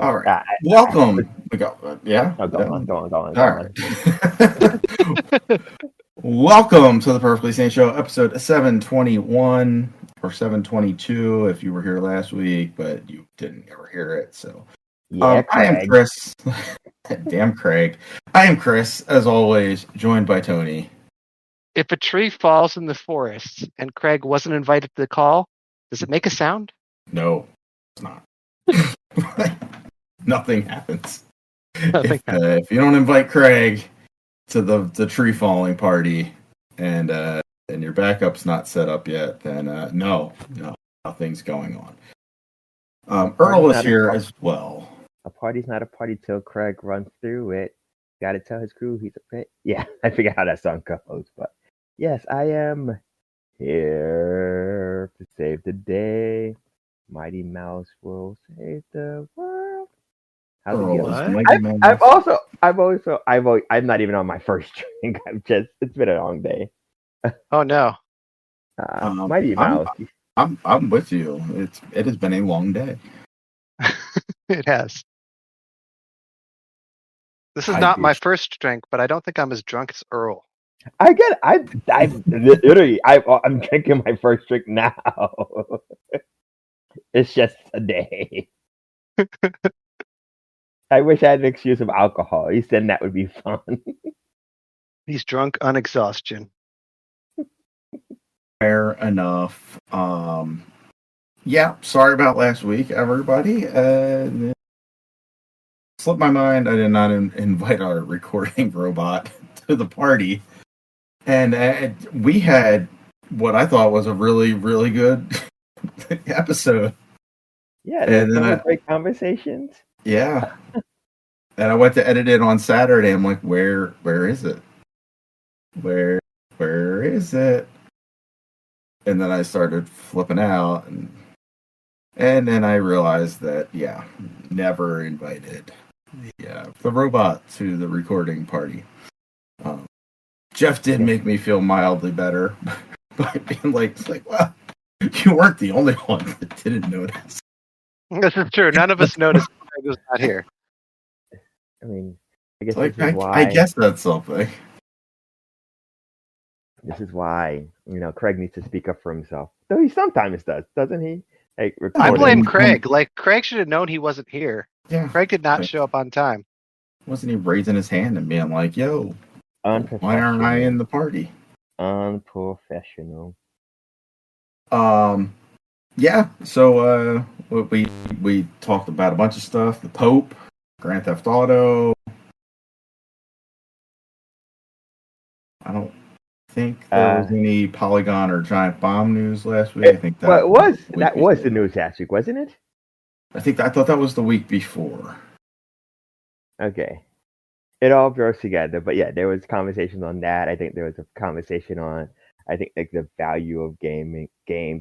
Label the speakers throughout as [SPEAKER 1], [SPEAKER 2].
[SPEAKER 1] All right.
[SPEAKER 2] I,
[SPEAKER 1] Welcome. We go. Yeah.
[SPEAKER 2] go on.
[SPEAKER 1] All right. Welcome to the Perfectly Sane Show, episode 721 or 722 if you were here last week, but you didn't ever hear it. So, I am Chris. Damn, Craig. I am Chris, as always, joined by Tony.
[SPEAKER 3] If a tree falls in the forest and Craig wasn't invited to the call, does it make a sound?
[SPEAKER 1] No, it's not. Nothing happens. If you don't invite Craig to the tree falling party and your backup's not set up yet, then no, nothing's going on. Earl is here as well.
[SPEAKER 2] A party's not a party till Craig runs through it. Gotta tell his crew he's a fit. Yeah, I forget how that song goes, but yes, I am here to save the day. Mighty Mouse will save the world. How's it going? I'm not even on my first drink. It's been a long day.
[SPEAKER 3] Oh no.
[SPEAKER 2] Mighty Mouse.
[SPEAKER 1] I'm with you. It has been a long day.
[SPEAKER 3] It has. This is not my first drink, but I don't think I'm as drunk as Earl.
[SPEAKER 2] I get it. I'm drinking my first drink now. It's just a day. I wish I had an excuse of alcohol. He said that would be fun.
[SPEAKER 3] He's drunk on exhaustion.
[SPEAKER 1] Fair enough. Yeah, sorry about last week, everybody. Slipped my mind. I did not invite our recording robot to the party. And we had what I thought was a really, really good episode.
[SPEAKER 2] Yeah, and great conversations.
[SPEAKER 1] Yeah. And I went to edit it on Saturday. I'm like, where is it? Where is it? And then I started flipping out, and then I realized that never invited the robot to the recording party. Jeff did make me feel mildly better by being like, well, you weren't the only one that didn't notice.
[SPEAKER 3] This is true. None of us noticed Craig was not here.
[SPEAKER 2] I mean, I guess
[SPEAKER 1] this is why. I guess that's something.
[SPEAKER 2] This is why, Craig needs to speak up for himself. Though he sometimes does, doesn't he?
[SPEAKER 3] I blame Craig. Craig should have known he wasn't here.
[SPEAKER 1] Yeah.
[SPEAKER 3] Craig did not show up on time.
[SPEAKER 1] Wasn't he raising his hand and being like, yo, why aren't I in the party?
[SPEAKER 2] Unprofessional.
[SPEAKER 1] Yeah, so we talked about a bunch of stuff. The Pope, Grand Theft Auto. I don't think there was any Polygon or Giant Bomb news last week. I think that
[SPEAKER 2] was the news last week, wasn't it?
[SPEAKER 1] I thought that was the week before.
[SPEAKER 2] Okay. It all goes together, but yeah, there was conversations on that. I think there was a conversation on the value of games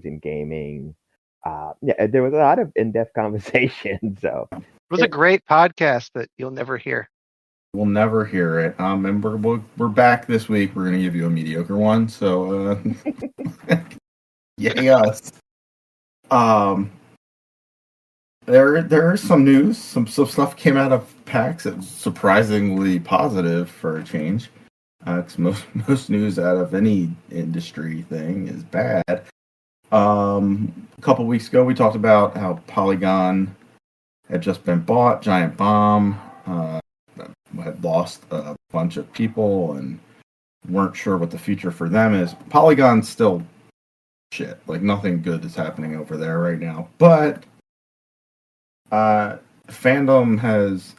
[SPEAKER 2] and gaming. There was a lot of in-depth conversation. So
[SPEAKER 3] it was a great podcast that you'll never hear.
[SPEAKER 1] We'll never hear it. And we're back this week. We're going to give you a mediocre one. So, yay us. There is some news. Some stuff came out of PAX that's surprisingly positive for a change. Because most news out of any industry thing is bad. A couple weeks ago, we talked about how Polygon had just been bought. Giant Bomb had lost a bunch of people and weren't sure what the future for them is. Polygon's still shit. Nothing good is happening over there right now. But Fandom has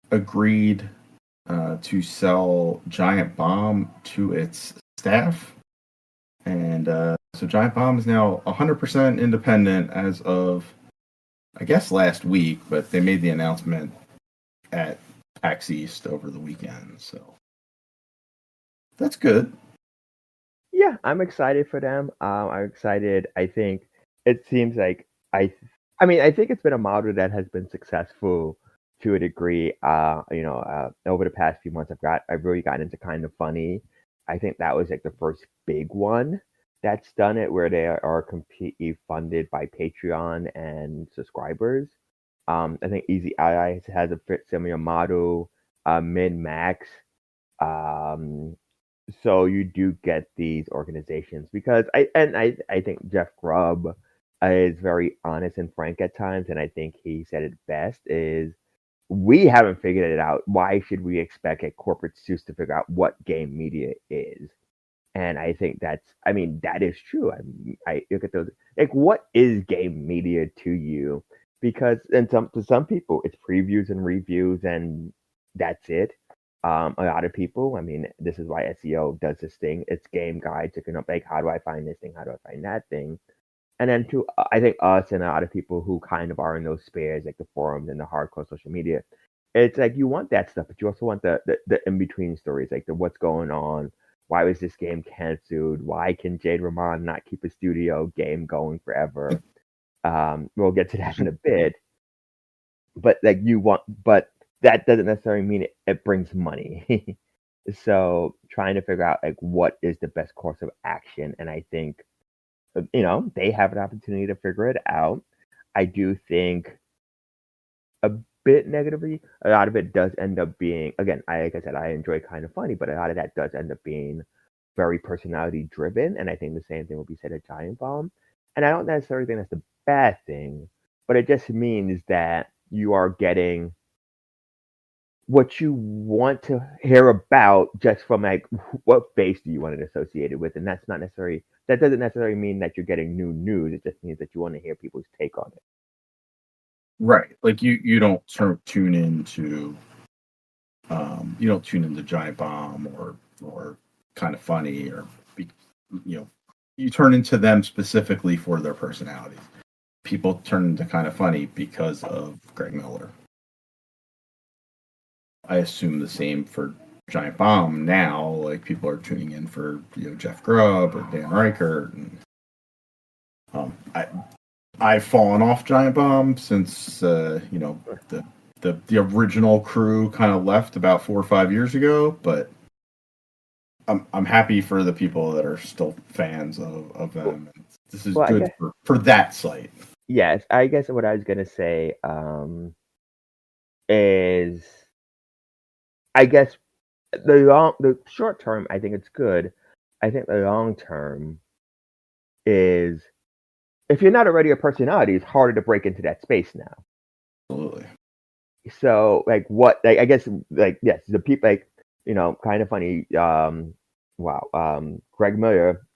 [SPEAKER 1] agreed to sell Giant Bomb to its staff. And so Giant Bomb is now 100% independent as of, I guess, last week, but they made the announcement at PAX East over the weekend. So that's good.
[SPEAKER 2] Yeah, I'm excited for them. I'm excited. I think it seems like I think it's been a model that has been successful to a degree. Over the past few months, I've really gotten into Kind of Funny. I think that was the first big one that's done it, where they are completely funded by Patreon and subscribers. I think Easy Ally has a similar model, Min Max. Um, so you do get these organizations because I think Jeff Grubb is very honest and frank at times, and I think he said it best is we haven't figured it out. Why should we expect a corporate suits to figure out what game media is? And I think I mean, that is true. I look at those, like, what is game media to you? Because to some people, it's previews and reviews, and that's it. A lot of people, I mean, this is why SEO does this thing. It's game guides. You can like, how do I find this thing? How do I find that thing? And then to I think us and a lot of people who kind of are in those spheres, like the forums and the hardcore social media, it's like you want that stuff, but you also want the in between stories, like the what's going on. Why was this game canceled? Why can Jade Raymond not keep a studio game going forever? We'll get to that in a bit. But but that doesn't necessarily mean it brings money. So trying to figure out like what is the best course of action, and I think they have an opportunity to figure it out. I do think a bit negatively, a lot of it does end up being, again, like I said, I enjoy Kind of Funny, but a lot of that does end up being very personality driven. And I think the same thing will be said at Giant Bomb. And I don't necessarily think that's a bad thing, but it just means that you are getting what you want to hear about just from like what base do you want it associated with, and that doesn't necessarily mean that you're getting new news. It just means that you want to hear people's take on it.
[SPEAKER 1] Right. Like you don't sort of tune into Giant Bomb or Kind of Funny or you turn into them specifically for their personalities. People turn into Kind of Funny because of Greg Miller. I assume the same for Giant Bomb now. Like people are tuning in for Jeff Grubb or Dan Reichert. And, I've fallen off Giant Bomb since the original crew kind of left about 4 or 5 years ago. But I'm happy for the people that are still fans of them. This is good for that site.
[SPEAKER 2] Yes, I guess what I was gonna say is, I guess the short term, I think it's good. I think the long term is, if you're not already a personality, it's harder to break into that space now.
[SPEAKER 1] Absolutely.
[SPEAKER 2] So like I guess like yes, the people like Kind of Funny. Greg Miller,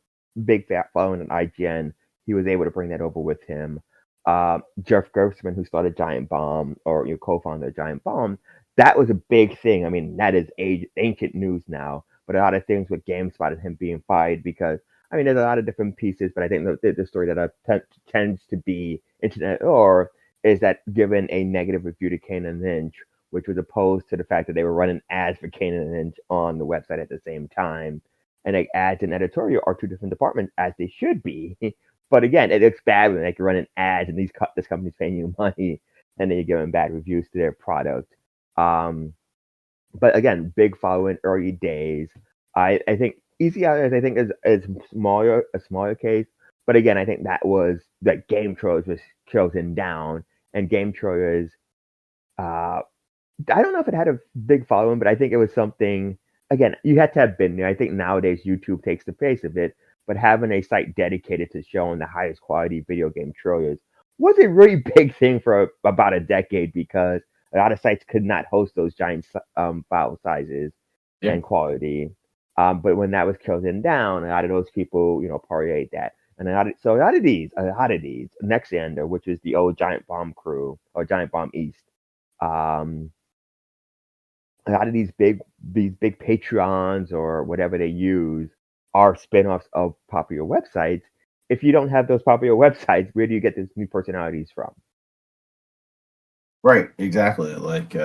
[SPEAKER 2] big fat following on IGN. He was able to bring that over with him. Jeff Gerstmann, who started Giant Bomb or co-founder of Giant Bomb, that was a big thing. I mean, that is ancient news now. But a lot of things with GameSpot and him being fired because I mean, there's a lot of different pieces, but I think the story that tends to be internet or is that given a negative review to Kane and Lynch, which was opposed to the fact that they were running ads for Kane and Lynch on the website at the same time. And like ads and editorial are two different departments, as they should be. But again, it looks bad when like you're running ads and this company's paying you money and then you're giving bad reviews to their product. But again, big following early days. I think Easy Hours I think is a smaller case. But again, I think that was that Game Trailers was chosen down, and Game Trailers. I don't know if it had a big following, but I think it was something. Again, you had to have been there. I think nowadays YouTube takes the face of it, but having a site dedicated to showing the highest quality video game trailers was a really big thing for about a decade because a lot of sites could not host those giant file sizes and quality. But when that was chosen down, a lot of those people, parlay that. And a lot of these, Nexander, which is the old Giant Bomb crew or Giant Bomb East, a lot of these big Patreons or whatever they use are spin-offs of popular websites. If you don't have those popular websites, where do you get these new personalities from?
[SPEAKER 1] Right, exactly. Like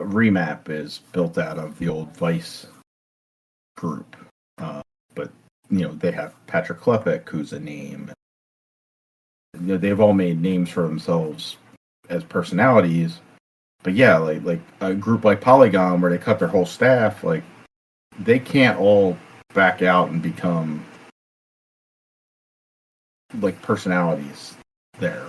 [SPEAKER 1] Remap is built out of the old Vice group, but they have Patrick Klepek, who's a name. They've all made names for themselves as personalities. But yeah, like a group like Polygon, where they cut their whole staff, like they can't all back out and become like personalities there.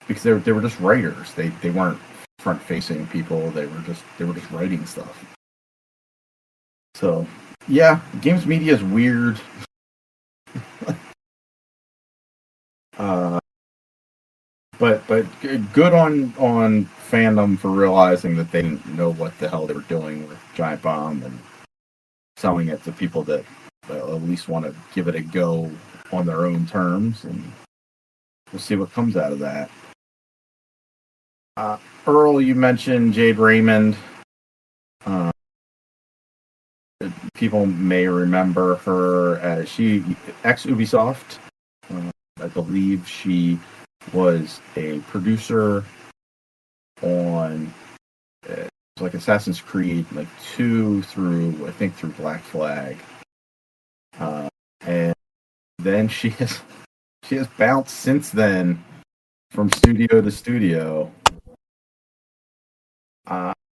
[SPEAKER 1] because they were just writers. They weren't front facing people. They were just writing stuff. So yeah, games media is weird. uh, but good on fandom for realizing that they didn't know what the hell they were doing with Giant Bomb and selling it to people that at least want to give it a go on their own terms, and we'll see what comes out of that. Earl, you mentioned Jade Raymond. Uh, People may remember her as she ex Ubisoft. I believe she was a producer on like Assassin's Creed, like 2 through I think through Black Flag, and then she has bounced since then from studio to studio,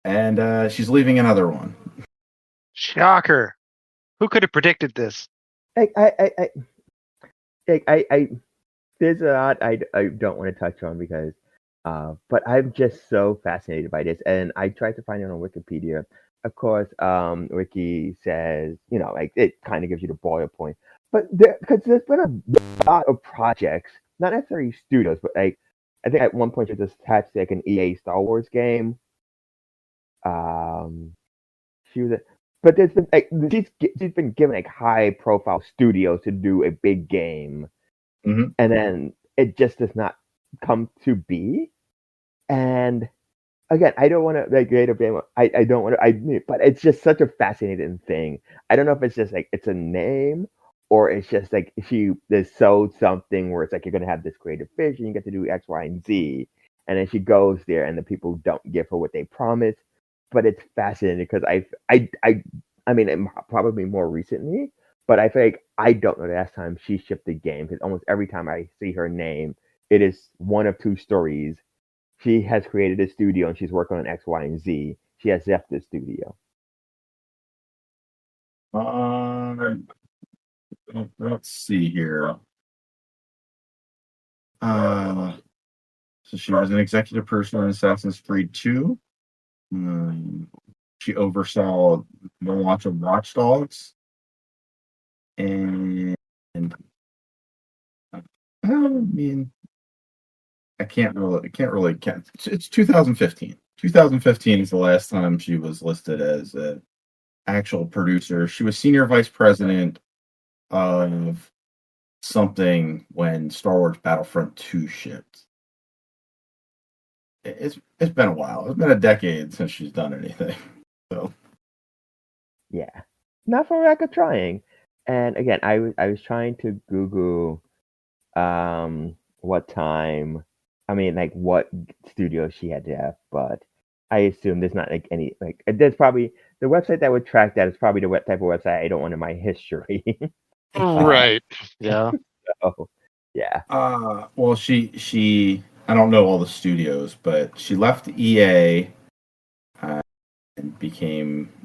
[SPEAKER 1] and she's leaving another one.
[SPEAKER 3] Shocker! Who could have predicted this?
[SPEAKER 2] I there's a lot I don't want to touch on because, but I'm just so fascinated by this, and I tried to find it on Wikipedia. Of course, Wiki says, like it kind of gives you the boiler point, but because there's been a lot of projects, not necessarily studios, but like I think at one point she was attached to like an EA Star Wars game. Um, she was, but there's been like she's been given like high profile studios to do a big game,
[SPEAKER 1] Mm-hmm.
[SPEAKER 2] and then it just does not come to be. And again, I don't want to like create a blame. I don't want to. But it's just such a fascinating thing. I don't know if it's just like it's a name or it's just like she there's sold something where it's like you're gonna have this creative vision, you get to do X, Y, and Z, and then she goes there and the people don't give her what they promised. But it's fascinating because I mean, probably more recently, but I feel like I don't know the last time she shipped a game because almost every time I see her name, it is one of two stories. She has created a studio and she's working on X, Y, and Z. She has left the studio.
[SPEAKER 1] Let's see here. So she was an executive producer on Assassin's Creed 2. She oversaw the launch of Watch Dogs, and I mean, I can't really count. It's 2015. 2015 is the last time she was listed as an actual producer. She was senior vice president of something when Star Wars Battlefront 2 shipped. It's been a while. It's been a decade since she's done anything. So
[SPEAKER 2] Yeah, not for lack of trying. And again, I was trying to Google what time. I mean, like what studio she had left, but I assume there's not like any like there's probably the website that would track that is probably the type of website I don't want in my history.
[SPEAKER 3] Right. Yeah.
[SPEAKER 2] So, yeah.
[SPEAKER 1] well, she I don't know all the studios, but she left EA and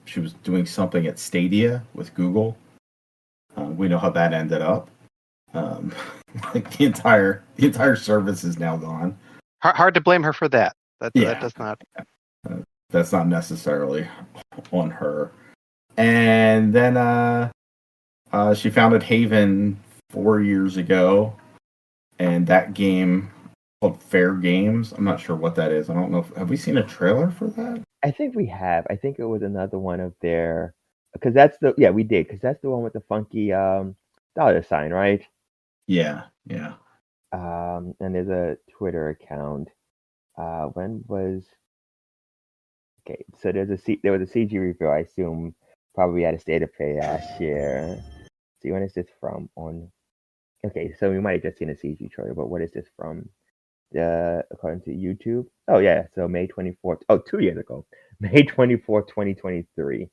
[SPEAKER 1] she was doing something at Stadia with Google. We know how that ended up. Um, like the entire service is now gone.
[SPEAKER 3] Hard to blame her for that. That
[SPEAKER 1] Yeah,
[SPEAKER 3] does not.
[SPEAKER 1] that's not necessarily on her. And then she founded Haven 4 years ago, and that game called Fair Games. I'm not sure what that is. I don't know. Have we seen a trailer for that?
[SPEAKER 2] I think we have. I think it was another one of their because that's the yeah we did because that's the one with the funky dollar sign, right?
[SPEAKER 1] Yeah.
[SPEAKER 2] And there's a Twitter account. When was okay? So there was a CG review. I assume probably at a state of play last year. See when is this from? On okay, so we might have just seen a CG trailer, but what is this from? According to YouTube. Oh yeah, so May 24th. Oh, 2 years ago, May 24th, 2023.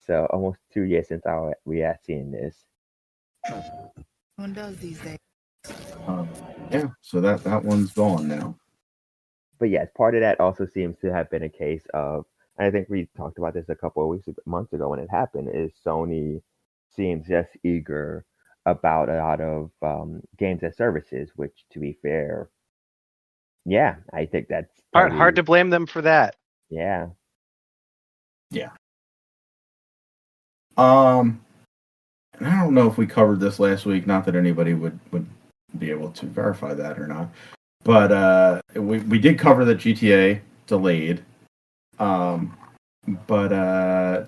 [SPEAKER 2] So almost 2 years since we have seen this.
[SPEAKER 4] One does these days.
[SPEAKER 1] Yeah. So that one's gone now.
[SPEAKER 2] But yes, part of that also seems to have been a case of, and I think we talked about this a couple of months ago when it happened, is Sony seems just eager about a lot of games as services, which to be fair, Yeah, I think that's
[SPEAKER 3] Hard to blame them for that.
[SPEAKER 2] Yeah.
[SPEAKER 1] And I don't know if we covered this last week. Not that anybody would be able to verify that or not. But we did cover that GTA delayed. But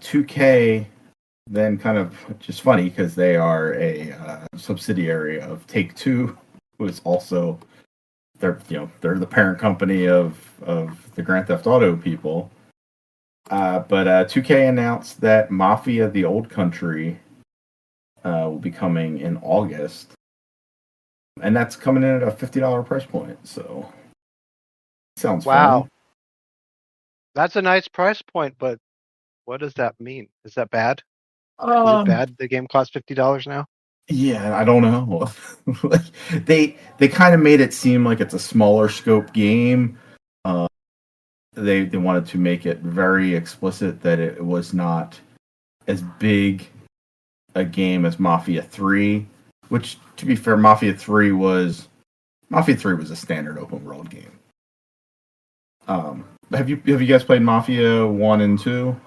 [SPEAKER 1] 2K then kind of just funny because they are a subsidiary of Take-Two, who is also they're the parent company of the Grand Theft Auto people. But 2K announced that Mafia: The Old Country will be coming in August, and that's coming in at a $50 price point. So sounds
[SPEAKER 3] Wow.
[SPEAKER 1] fun.
[SPEAKER 3] That's a nice price point, but what does that mean? Is that bad? Is it bad the game costs $50 now?
[SPEAKER 1] Yeah, I don't know. they kind of made it seem like it's a smaller scope game. They wanted to make it very explicit that it was not as big a game as Mafia 3, which, to be fair, Mafia 3 was a standard open world game. Have you guys played Mafia 1 and 2?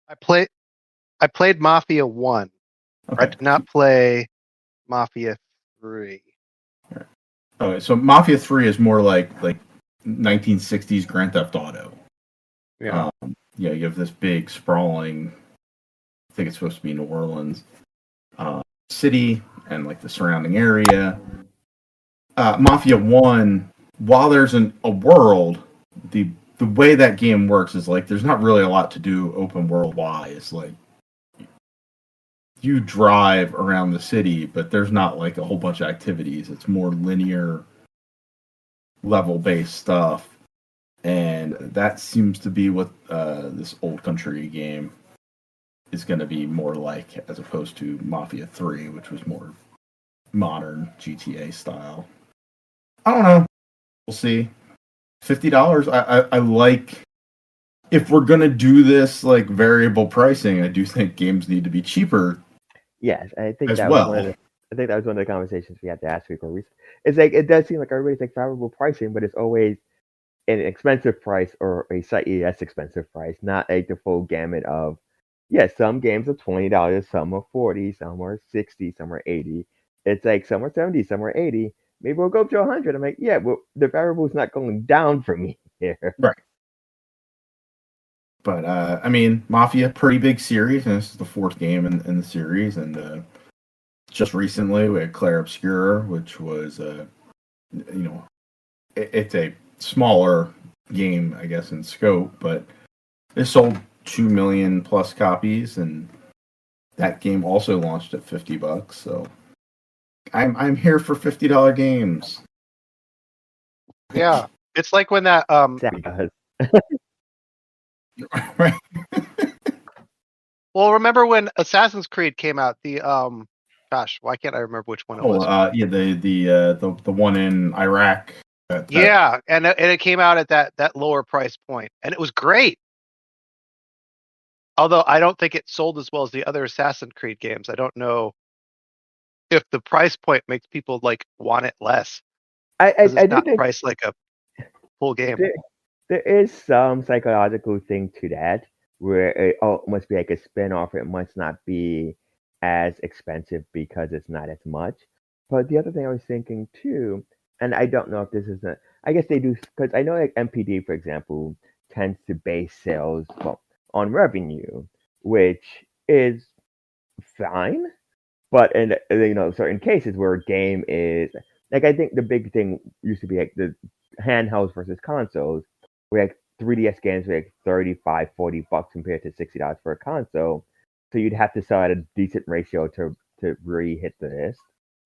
[SPEAKER 3] I played Mafia 1.
[SPEAKER 1] Okay.
[SPEAKER 3] I did not play Mafia 3.
[SPEAKER 1] Okay, so Mafia 3 is more like 1960s Grand Theft Auto.
[SPEAKER 3] Yeah.
[SPEAKER 1] You have this big sprawling, I think it's supposed to be New Orleans, city and like the surrounding area. Mafia 1, while there's a world, the way that game works is like there's not really a lot to do open world wise. Like you drive around the city, but there's not like a whole bunch of activities. It's more linear level based stuff. And that seems to be what this Old Country game is going to be more like, as opposed to Mafia 3, which was more modern GTA style. I don't know. We'll see. $50. I like. If we're gonna do this like variable pricing, I do think games need to be cheaper.
[SPEAKER 2] Yes, I think
[SPEAKER 1] as
[SPEAKER 2] that
[SPEAKER 1] well.
[SPEAKER 2] was one of the. I think that was one of the conversations we had last week. It's like it does seem like everybody's like favorable pricing, but it's always an expensive price or a slightly less expensive price, not like the full gamut of. Yes, some games are $20, some are 40, some are 60, some are 80. It's like some are 70, some are 80. Maybe we'll go up to 100. I'm like, yeah, well, the variable's not going down for me here.
[SPEAKER 1] Right. But I mean, Mafia, pretty big series, and this is the fourth game in the series. And just recently, we had Claire Obscura, which was, it's a smaller game, I guess, in scope, but it sold 2 million plus copies, and that game also launched at $50. So I'm here for $50 games.
[SPEAKER 3] Yeah. It's like when that
[SPEAKER 2] Because
[SPEAKER 1] Right.
[SPEAKER 3] well, remember when Assassin's Creed came out, the gosh, why can't I remember which one it was?
[SPEAKER 1] Yeah, the one in Iraq.
[SPEAKER 3] Yeah, and it came out at that lower price point, and it was great. Although I don't think it sold as well as the other Assassin's Creed games. I don't know if the price point makes people like want it less.
[SPEAKER 2] I
[SPEAKER 3] Because it's
[SPEAKER 2] do
[SPEAKER 3] not
[SPEAKER 2] think
[SPEAKER 3] priced like a full game.
[SPEAKER 2] there is some psychological thing to that where it must be like a spin-off. It must not be as expensive because it's not as much. But the other thing I was thinking too, and I don't know if this is I guess they do because I know like MPD, for example, tends to base sales on revenue, which is fine. But in certain cases where a game is like, I think the big thing used to be like the handhelds versus consoles, where like 3DS games were like 35, $40 compared to $60 for a console. So you'd have to sell at a decent ratio to really hit the list.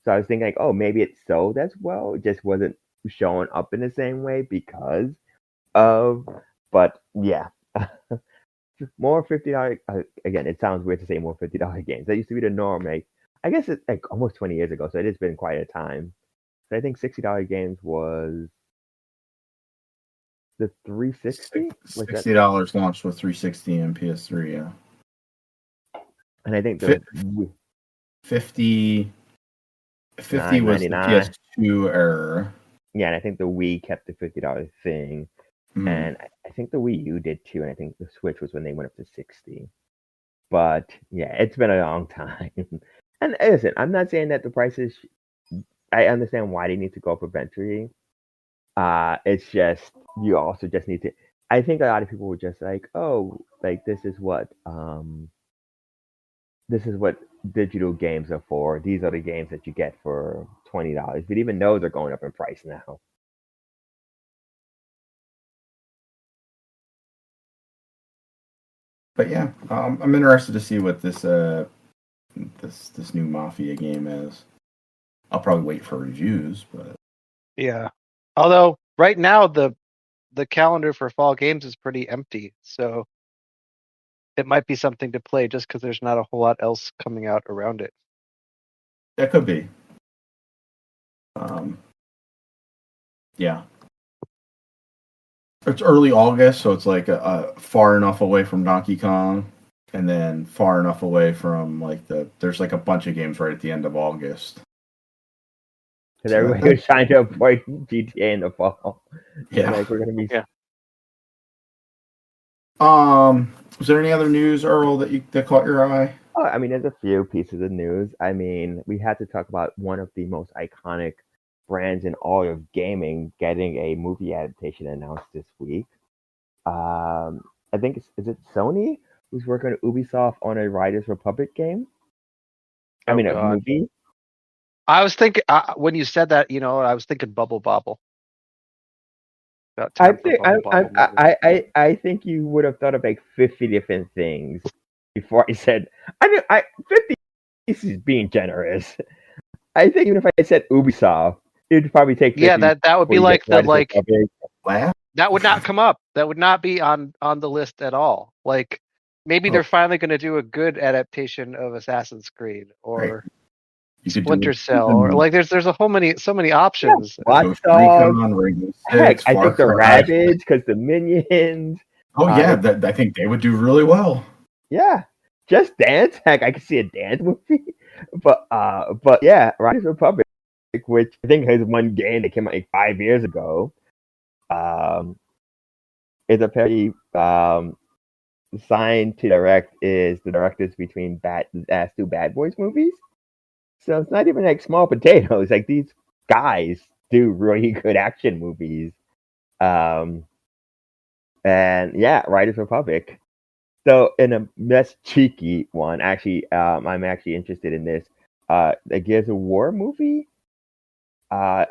[SPEAKER 2] So I was thinking like, oh, maybe it sold as well. It just wasn't showing up in the same way because of. But yeah. More $50 again. It sounds weird to say more $50 games. That used to be the norm. Like I guess it's like almost 20 years ago, so it has been quite a time. So I think $60 games was the 360. Was that?
[SPEAKER 1] $60 launched with 360 and PS3. Yeah,
[SPEAKER 2] And I think the
[SPEAKER 1] 50 was the PS2 era.
[SPEAKER 2] Yeah, and I think the Wii kept the $50 thing, and I think the Wii U did too, and I think the Switch was when they went up to 60. But yeah, it's been a long time. And listen, I'm not saying that the prices. I understand why they need to go up eventually. It's just you also just need to. I think a lot of people were just like, oh, like this is what digital games are for. These are the games that you get for $20. But even those are going up in price now.
[SPEAKER 1] But yeah, I'm interested to see what this new Mafia game is. I'll probably wait for reviews, but
[SPEAKER 3] Yeah. Although right now the calendar for fall games is pretty empty, so it might be something to play just because there's not a whole lot else coming out around it.
[SPEAKER 1] that could be. Yeah. It's early August, so it's like far enough away from Donkey Kong, and then far enough away from there's like a bunch of games right at the end of August.
[SPEAKER 2] Because everybody was trying to avoid GTA in the fall.
[SPEAKER 1] Yeah.
[SPEAKER 2] Like we're gonna be.
[SPEAKER 3] Yeah.
[SPEAKER 1] Was there any other news, Earl, that caught your eye?
[SPEAKER 2] Oh, I mean, there's a few pieces of news. I mean, we had to talk about one of the most iconic brands in all of gaming getting a movie adaptation announced this week. I think is it Sony who's working with Ubisoft on a Riders Republic game? I mean, a movie.
[SPEAKER 3] I was thinking when you said that, I was thinking Bubble Bobble.
[SPEAKER 2] I think you would have thought of like 50 different things before I said. I mean, 50 is being generous. I think even if I said Ubisoft, it'd probably take 50.
[SPEAKER 3] Yeah, that would be like the
[SPEAKER 1] Wow.
[SPEAKER 3] That would not come up. That would not be on the list at all. Like maybe they're finally going to do a good adaptation of Assassin's Creed or Splinter Cell, or like there's so many options.
[SPEAKER 2] Watch Dogs. Heck, I think the Rabbids because the Minions.
[SPEAKER 1] Oh yeah, I think they would do really well.
[SPEAKER 2] Yeah, Just Dance. Heck, I could see a dance movie. But yeah, Riders Republic, which I think has one game that came out like 5 years ago. Is apparently signed to direct is the directors between last two Bad Boys movies. So it's not even like small potatoes. Like these guys do really good action movies. And yeah, Riders Republic. So in a less cheeky one, actually, I'm actually interested in this. The Gears of War movie got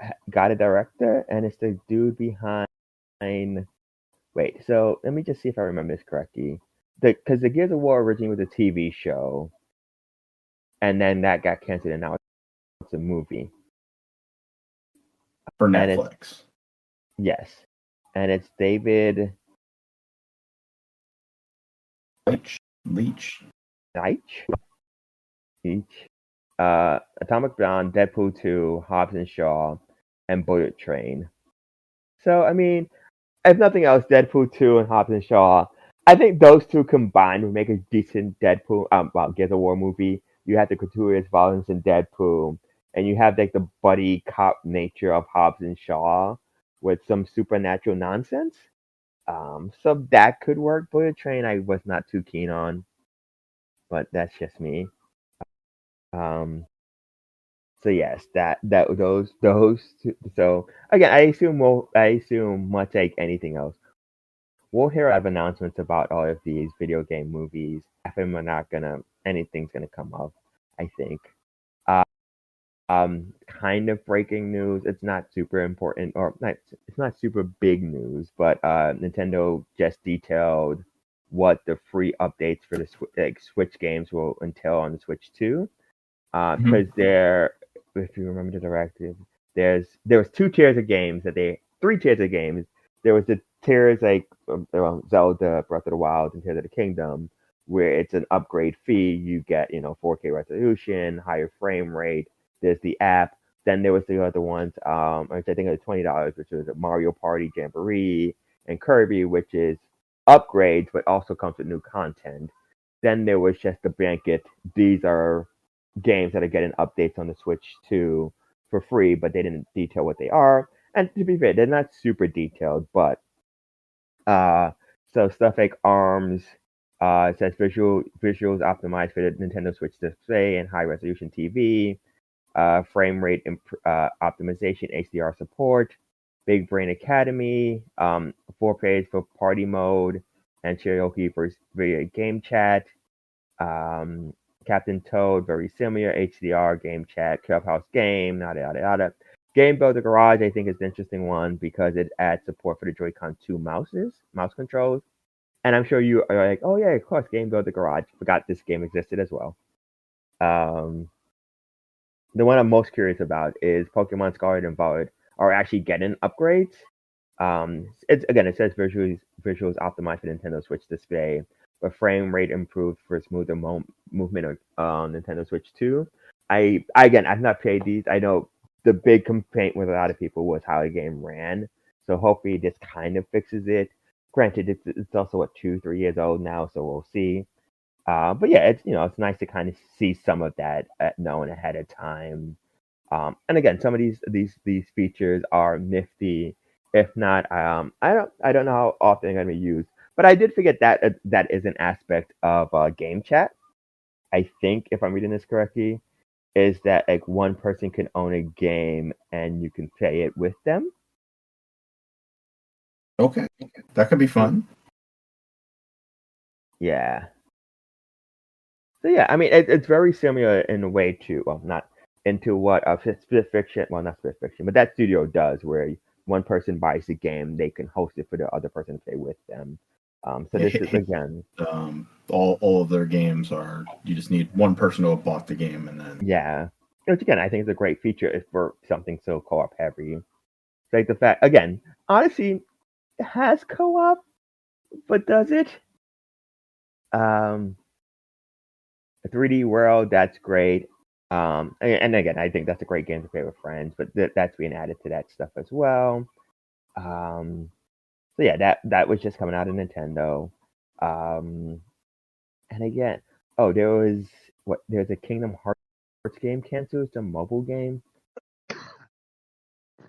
[SPEAKER 2] a director, and it's the dude behind. Wait, so let me just see if I remember this correctly. Because the Gears of War originally was a TV show, and then that got canceled, and now it's a movie
[SPEAKER 1] for Netflix.
[SPEAKER 2] Yes, and it's David
[SPEAKER 1] Leitch.
[SPEAKER 2] Atomic Blonde, Deadpool 2, Hobbs and Shaw, and Bullet Train. So I mean, if nothing else, Deadpool 2 and Hobbs and Shaw, I think those two combined would make a decent Deadpool, Gears of War movie. You have the gratuitous violence in Deadpool, and you have like the buddy cop nature of Hobbs and Shaw with some supernatural nonsense. So that could work. Bullet Train, I was not too keen on, but that's just me. So yes, those two, so again, I assume much like anything else, we'll hear of announcements about all of these video game movies. Anything's gonna come up, I think. Kind of breaking news. It's not super important, or not, it's not super big news, but Nintendo just detailed what the free updates for the Switch games will entail on the Switch 2. Because if you remember the directive, there was three tiers of games. There was the tiers like Zelda, Breath of the Wild, and Tears of the Kingdom, where it's an upgrade fee. You get 4K resolution, higher frame rate. There's the app. Then there was the other ones, which I think was $20, which was Mario Party, Jamboree, and Kirby, which is upgrades, but also comes with new content. Then there was just the blanket. These are games that are getting updates on the Switch 2 for free, but they didn't detail what they are. And to be fair, they're not super detailed, but so stuff like ARMS, it says visuals optimized for the Nintendo Switch display and high resolution TV, frame rate optimization, HDR support, Big Brain Academy, 4 page for party mode, and karaoke for video game chat. Captain Toad, very similar, HDR game chat, Clubhouse game, yada yada yada. Game Builder Garage, I think, is an interesting one because it adds support for the Joy-Con 2 mouse controls. And I'm sure you are like, oh yeah, of course, Game Builder Garage. Forgot this game existed as well. The one I'm most curious about is Pokemon Scarlet and Violet are actually getting upgrades. It says visuals optimized for Nintendo Switch display, but frame rate improved for smoother movement on Nintendo Switch 2. I've not played these. I know the big complaint with a lot of people was how the game ran. So hopefully this kind of fixes it. Granted, it's also 2-3 years old now, so we'll see. But yeah, it's nice to kind of see some of that known ahead of time. And again, some of these features are nifty. If not, I don't know how often they're going to be used. But I did forget that that is an aspect of game chat. I think if I'm reading this correctly, is that like one person can own a game and you can play it with them.
[SPEAKER 1] Okay, that could be fun.
[SPEAKER 2] Yeah. So yeah, I mean it's very similar in a way to not into what Split Fiction, well not Split Fiction, but that studio does, where one person buys the game, they can host it for the other person to play with them. So this is again,
[SPEAKER 1] all of their games are, you just need one person to have bought the game, and then
[SPEAKER 2] yeah, which again I think is a great feature for something so co-op heavy. Like the fact again, Odyssey has co-op, but does it? 3D World, that's great. And again, I think that's a great game to play with friends, but that's being added to that stuff as well. So yeah, that was just coming out of Nintendo. And again, there's a Kingdom Hearts game canceled. It's a mobile game.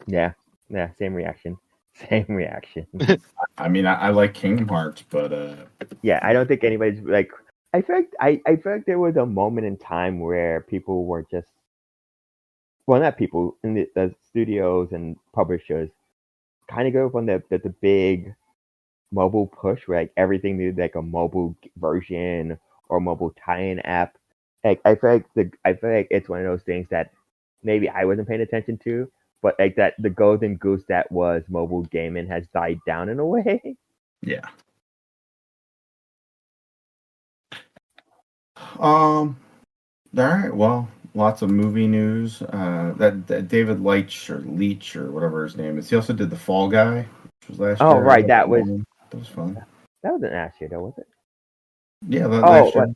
[SPEAKER 2] Yeah, same reaction. Same reaction.
[SPEAKER 1] I mean, I like Kingdom Hearts, but
[SPEAKER 2] yeah, I don't think anybody's like. I feel like there was a moment in time where people were just, well, not people in the studios and publishers kind of go from the big mobile push where like everything needed like a mobile version or mobile tie-in app. Like I feel like it's one of those things that maybe I wasn't paying attention to, but like that the golden goose that was mobile gaming has died down in a way.
[SPEAKER 1] Yeah. All right. Well, lots of movie news. That David Leitch or whatever his name is. He also did The Fall Guy, which was last year.
[SPEAKER 2] Oh, right. That was
[SPEAKER 1] fun.
[SPEAKER 2] That wasn't last year, though, was it?
[SPEAKER 1] Yeah, last year.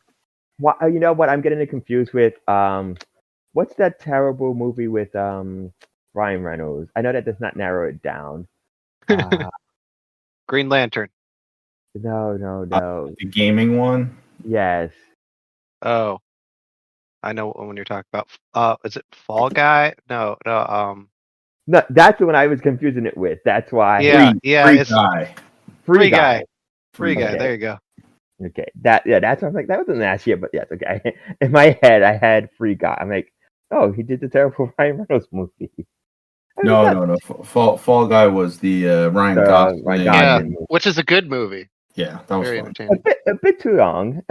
[SPEAKER 2] You know what? I'm getting it confused with what's that terrible movie with Ryan Reynolds? I know that does not narrow it down.
[SPEAKER 3] Green Lantern.
[SPEAKER 2] No.
[SPEAKER 1] The gaming one?
[SPEAKER 2] Yes.
[SPEAKER 3] Oh, I know what one you're talking about. Is it Fall Guy? No.
[SPEAKER 2] No, that's the one I was confusing it with. That's why.
[SPEAKER 3] Yeah,
[SPEAKER 1] Free
[SPEAKER 3] Guy.
[SPEAKER 2] Okay.
[SPEAKER 3] There you go.
[SPEAKER 2] Okay, that's what I was like. That wasn't last year, but yes, okay. In my head, I had Free Guy. I'm like, oh, he did the terrible Ryan Reynolds movie.
[SPEAKER 1] No. Fall Guy was the Ryan Gosling.
[SPEAKER 3] Yeah, which is a good movie.
[SPEAKER 1] Yeah, that was
[SPEAKER 3] very
[SPEAKER 1] fun.
[SPEAKER 3] entertaining.
[SPEAKER 2] A bit too long.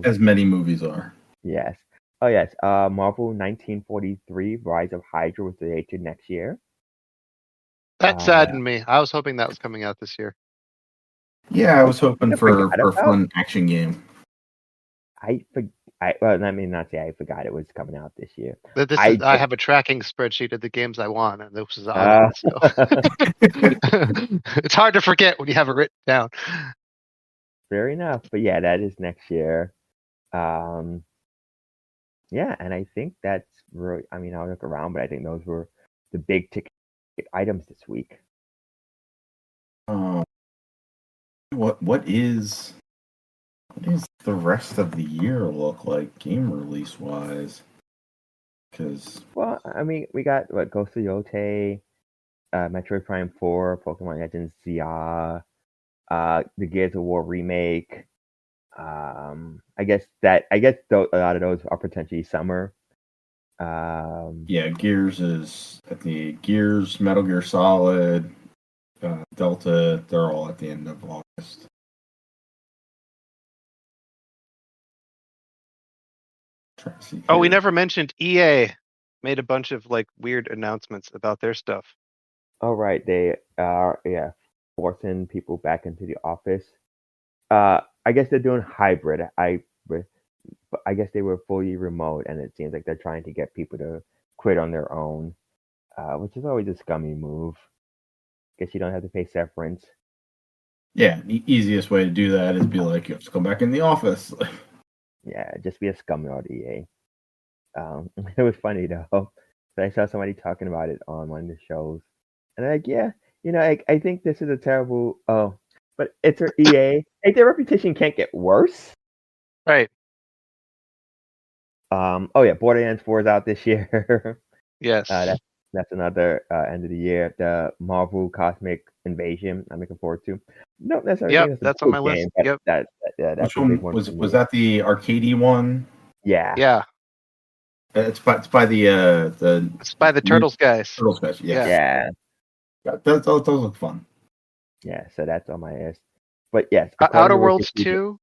[SPEAKER 1] As many movies are.
[SPEAKER 2] Yes. Oh yes. Marvel 1943: Rise of Hydra was dated next year.
[SPEAKER 3] That saddened me. I was hoping that was coming out this year.
[SPEAKER 1] Yeah, I was hoping for a fun action game.
[SPEAKER 2] I not say I forgot it was coming out this year.
[SPEAKER 3] I have a tracking spreadsheet of the games I want, and this is on it, so it's hard to forget when you have it written down.
[SPEAKER 2] Fair enough, but yeah, that is next year. Yeah, and I think that's really. I mean, I'll look around, but I think those were the big ticket items this week.
[SPEAKER 1] What is the rest of the year look like game release wise? Because
[SPEAKER 2] we got Ghost of Yote, Metroid Prime 4, Pokemon Legends ZR, the Gears of War remake. I guess a lot of those are potentially summer.
[SPEAKER 1] Gears is at the Gears, Metal Gear Solid, Delta. They're all at the end of August.
[SPEAKER 3] We never mentioned EA made a bunch of weird announcements about their stuff.
[SPEAKER 2] Oh right, they are forcing people back into the office. I guess they're doing hybrid. I guess they were fully remote, and it seems like they're trying to get people to quit on their own, which is always a scummy move. Guess you don't have to pay severance.
[SPEAKER 1] Yeah, the easiest way to do that is be like, you have to come back in the office.
[SPEAKER 2] Yeah, just be a scummard, EA. It was funny though. I saw somebody talking about it on one of the shows, and I'm like, yeah, I think this is a terrible. Oh, but it's an EA. Their reputation can't get worse.
[SPEAKER 3] Right.
[SPEAKER 2] Borderlands 4 is out this year.
[SPEAKER 3] Yes.
[SPEAKER 2] That's another end of the year. The Marvel Cosmic Invasion. I'm looking forward to. Not necessarily.
[SPEAKER 3] That's on my list. Yep.
[SPEAKER 2] That's
[SPEAKER 1] Which
[SPEAKER 2] a big one.
[SPEAKER 1] Was that the arcadey one?
[SPEAKER 2] Yeah.
[SPEAKER 3] Yeah.
[SPEAKER 1] It's by the
[SPEAKER 3] It's by the Turtles guys.
[SPEAKER 1] Turtles guys.
[SPEAKER 2] Yeah.
[SPEAKER 1] Those look fun.
[SPEAKER 2] Yeah. So that's on my list. But yes,
[SPEAKER 3] Outer Worlds 2.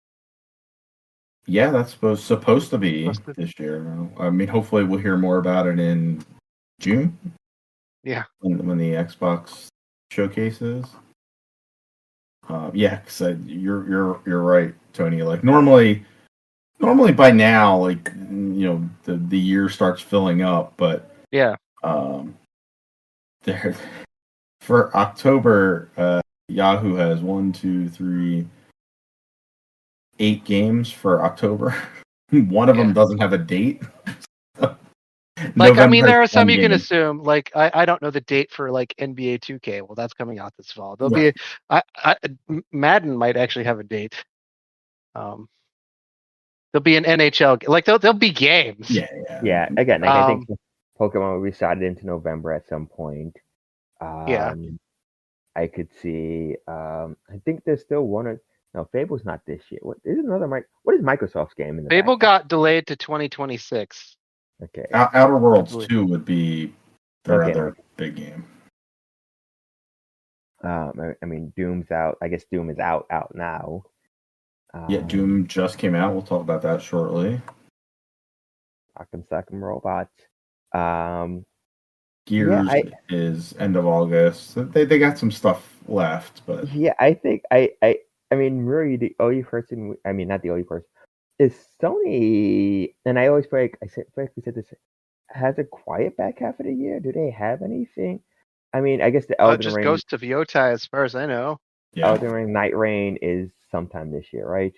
[SPEAKER 1] Yeah, that's supposed to be this year. I mean, hopefully we'll hear more about it in June.
[SPEAKER 3] Yeah.
[SPEAKER 1] When the Xbox showcases. Because you're right, Tony. Like normally by now, the year starts filling up, but
[SPEAKER 3] yeah.
[SPEAKER 1] There for October, Yahoo has 1, 2, 3, 8 games for October. One of them doesn't have a date.
[SPEAKER 3] There are some you can assume. I don't know the date for NBA 2K. Well, that's coming out this fall. There'll be Madden might actually have a date. There'll be an NHL. There'll be games.
[SPEAKER 2] Yeah. Again, I think Pokemon will be slotted into November at some point. I could see. I think there's still one. No, Fable's not this year. What is Microsoft's game in the
[SPEAKER 3] Fable got delayed to 2026.
[SPEAKER 1] Okay. Outer Worlds 2 would be their other big game.
[SPEAKER 2] I mean, Doom's out. I guess Doom is out now.
[SPEAKER 1] Doom just came out. We'll talk about that shortly.
[SPEAKER 2] Rock'em Robots.
[SPEAKER 1] Gears is end of August. They got some stuff left, but
[SPEAKER 2] I think I mean, really, the only person. I mean, not the only person. Is Sony, and I always feel like we said this, has a quiet back half of the year. Do they have anything? I mean, I guess the Elden Ring.
[SPEAKER 3] Ghost of Yotai, as far as I know.
[SPEAKER 1] Yeah.
[SPEAKER 2] Elden Ring Night Rain is sometime this year, right?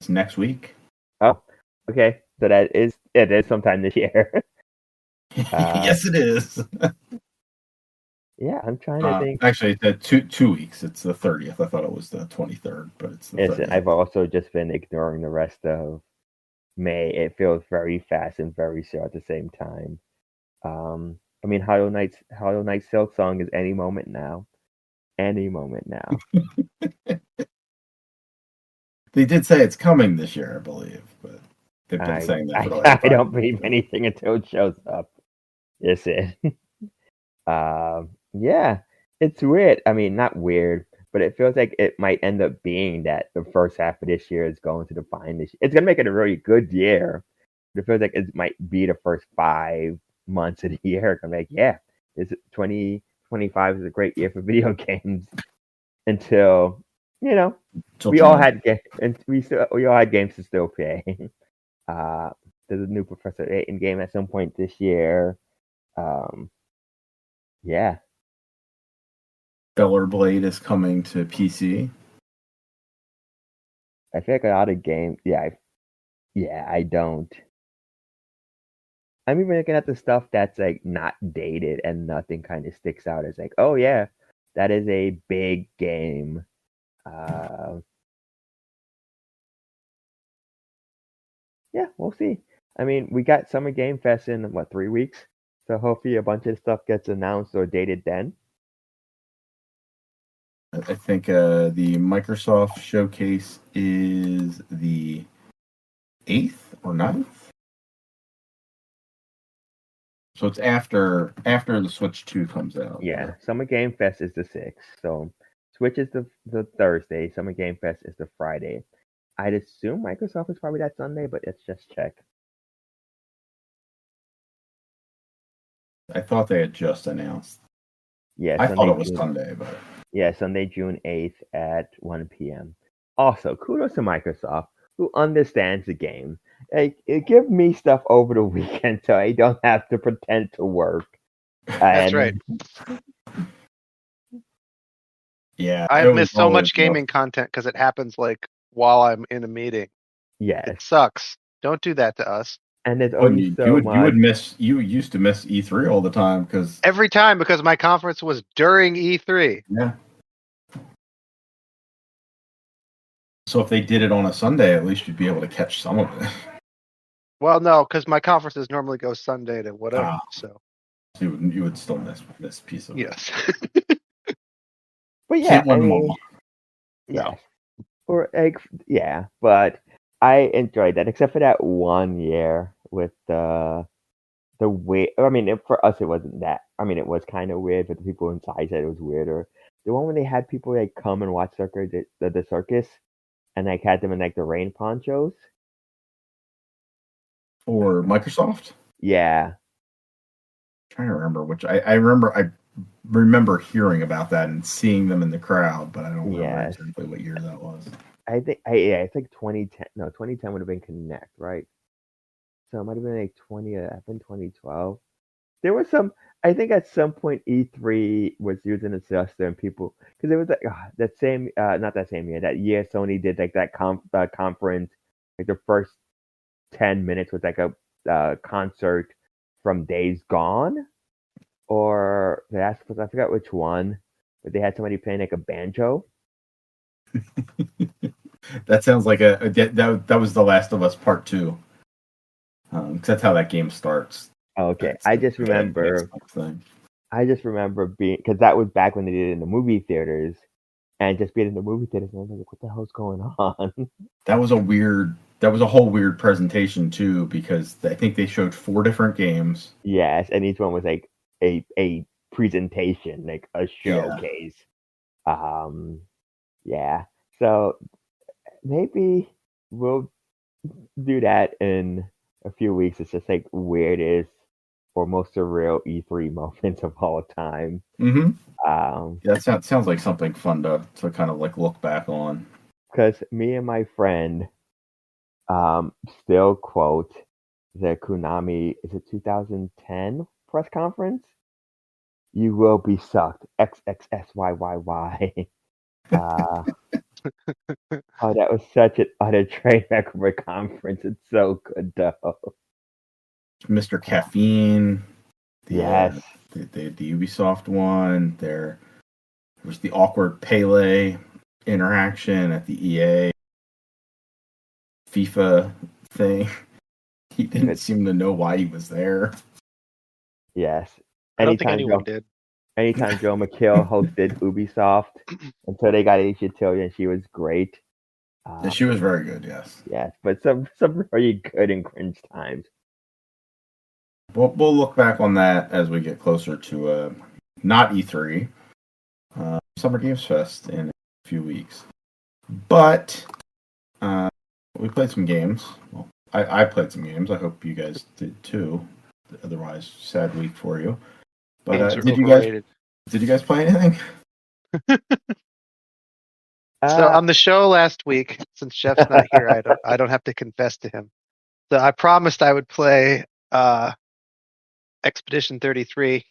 [SPEAKER 1] It's next week.
[SPEAKER 2] Oh, okay. So it is sometime this year.
[SPEAKER 1] Yes, it is.
[SPEAKER 2] Yeah, I'm trying to think.
[SPEAKER 1] Actually, it's 2 weeks. It's the 30th. I thought it was the 23rd, but it's the 30th.
[SPEAKER 2] I've also just been ignoring the rest of May. It feels very fast and very slow at the same time. I mean, Hollow Knight's Silk Song is any moment now. Any moment now.
[SPEAKER 1] They did say it's coming this year, I believe, but they've been saying that for
[SPEAKER 2] I don't believe anything until it shows up. That's it. Yeah, it's weird. I mean, not weird, but it feels like it might end up being that the first half of this year is going to define this. It's going to make it a really good year. But it feels like it might be the first 5 months of the year. I'm like, yeah, 2025 is a great year for video games until we all had games to still play. There's a new Professor Layton game at some point this year. Yeah.
[SPEAKER 1] Stellar Blade is coming to PC.
[SPEAKER 2] I feel like a lot of games. I don't. I'm even looking at the stuff that's not dated and nothing kind of sticks out as oh yeah, that is a big game. Yeah, we'll see. I mean, we got Summer Game Fest in what 3 weeks, so hopefully a bunch of stuff gets announced or dated then.
[SPEAKER 1] I think the Microsoft showcase is the 8th or 9th. So it's after the Switch 2 comes out.
[SPEAKER 2] Yeah, Summer Game Fest is the 6th. So Switch is the Thursday. Summer Game Fest is the Friday. I'd assume Microsoft is probably that Sunday, but let's just check.
[SPEAKER 1] I thought they had just announced.
[SPEAKER 2] Yeah,
[SPEAKER 1] I
[SPEAKER 2] Sunday,
[SPEAKER 1] thought it was Sunday, but
[SPEAKER 2] yeah, Sunday, June 8th at 1 p.m. Also, kudos to Microsoft, who understands the game. Like, give me stuff over the weekend so I don't have to pretend to work.
[SPEAKER 3] That's right.
[SPEAKER 1] Yeah,
[SPEAKER 3] I've missed so much gaming content because it happens like while I'm in a meeting.
[SPEAKER 2] Yes,
[SPEAKER 3] it sucks. Don't do that to us.
[SPEAKER 2] And there's only so much.
[SPEAKER 1] You used to miss E3 all the time because
[SPEAKER 3] every time because my conference was during E3.
[SPEAKER 1] Yeah. So if they did it on a Sunday, at least you'd be able to catch some of it.
[SPEAKER 3] Well, no, because my conferences normally go Sunday to whatever. So
[SPEAKER 1] you would still miss this piece of
[SPEAKER 3] it. Yes.
[SPEAKER 2] But yeah,
[SPEAKER 1] can't win them all.
[SPEAKER 2] Yes. Or yeah, but I enjoyed that, except for that 1 year with the way. I mean, for us, it wasn't that. I mean, it was kind of weird, but the people inside said it was weirder. The one when they had people like come and watch the circus, and like had them in like the rain ponchos.
[SPEAKER 1] Or Microsoft.
[SPEAKER 2] Yeah.
[SPEAKER 1] I'm trying to remember which. I remember hearing about that and seeing them in the crowd, but I don't remember exactly what year that was.
[SPEAKER 2] I think it's like 2010. No, 2010 would have been Connect, right? So it might have been like 2012. There was some. I think at some point E3 was using a system and people because it was like that same not that same year, that year Sony did like that conference, like the first 10 minutes was like a concert from Days Gone, or I forgot which one, but they had somebody playing like a banjo.
[SPEAKER 1] That sounds like that was The Last of Us Part 2. Cause that's how that game starts.
[SPEAKER 2] Okay, I just remember being, because that was back when they did it in the movie theaters, and just being in the movie theaters, and I was like, "What the hell's going on?"
[SPEAKER 1] That was a whole weird presentation too, because I think they showed 4 different games.
[SPEAKER 2] Yes, and each one was like a presentation, like a showcase. Yeah. So maybe we'll do that in a few weeks. It's just like weirdest or most surreal E3 moments of all time.
[SPEAKER 1] Mm-hmm. Yeah, that sounds like something fun to kind of like look back on.
[SPEAKER 2] Because me and my friend still quote the Konami, is it 2010 press conference? You will be sucked. XXSYYY. Oh, that was such an utter train wreck of a conference. It's so good though.
[SPEAKER 1] Mr. Caffeine.
[SPEAKER 2] Yes.
[SPEAKER 1] The Ubisoft one. There was the awkward Pele interaction at the EA FIFA thing. He didn't seem to know why he was there.
[SPEAKER 2] Yes.
[SPEAKER 3] I don't think anyone did.
[SPEAKER 2] Anytime Joe McHale hosted Ubisoft until they got Alicia Tillion, and she was great.
[SPEAKER 1] She was very good, yes.
[SPEAKER 2] Yes, but some really good and cringe times.
[SPEAKER 1] We'll look back on that as we get closer to not E3, Summer Games Fest in a few weeks. But we played some games. Well, I played some games. I hope you guys did too. Otherwise, sad week for you. But did you guys play anything?
[SPEAKER 3] So on the show last week, since Jeff's not here, I don't have to confess to him. So I promised I would play Expedition 33.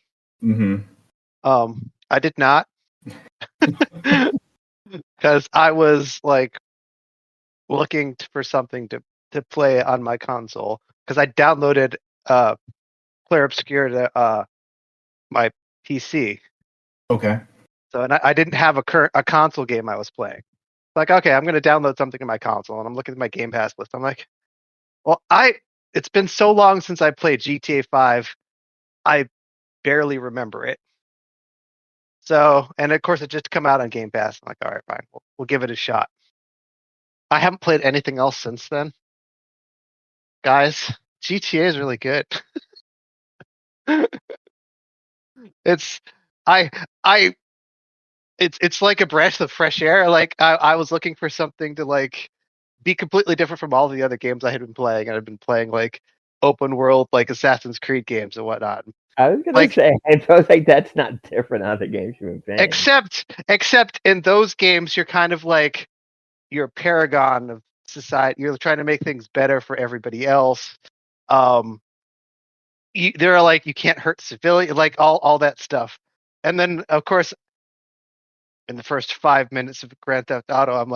[SPEAKER 1] Mm-hmm.
[SPEAKER 3] I did not, because I was like looking for something to play on my console, because I downloaded Clair Obscur to my PC.
[SPEAKER 1] Okay.
[SPEAKER 3] So and I didn't have a console game I was playing. Like, okay, I'm going to download something in my console, and I'm looking at my Game Pass list. I'm like, well, it's been so long since I played GTA 5, I barely remember it. So, and of course, it just come out on Game Pass. I'm like, all right, fine, we'll give it a shot. I haven't played anything else since then, guys. GTA is really good. It's I I it's like a breath of fresh air. Like I was looking for something to like be completely different from all the other games I had been playing, and I've been playing like open world like Assassin's Creed games and whatnot.
[SPEAKER 2] I was gonna
[SPEAKER 3] Like,
[SPEAKER 2] say, I was like, that's not different on the games you've been playing.
[SPEAKER 3] except in those games, you're kind of like you're a paragon of society. You're trying to make things better for everybody else. They're like you can't hurt civilian, like all that stuff. And then of course, in the first 5 minutes of Grand Theft Auto, I'm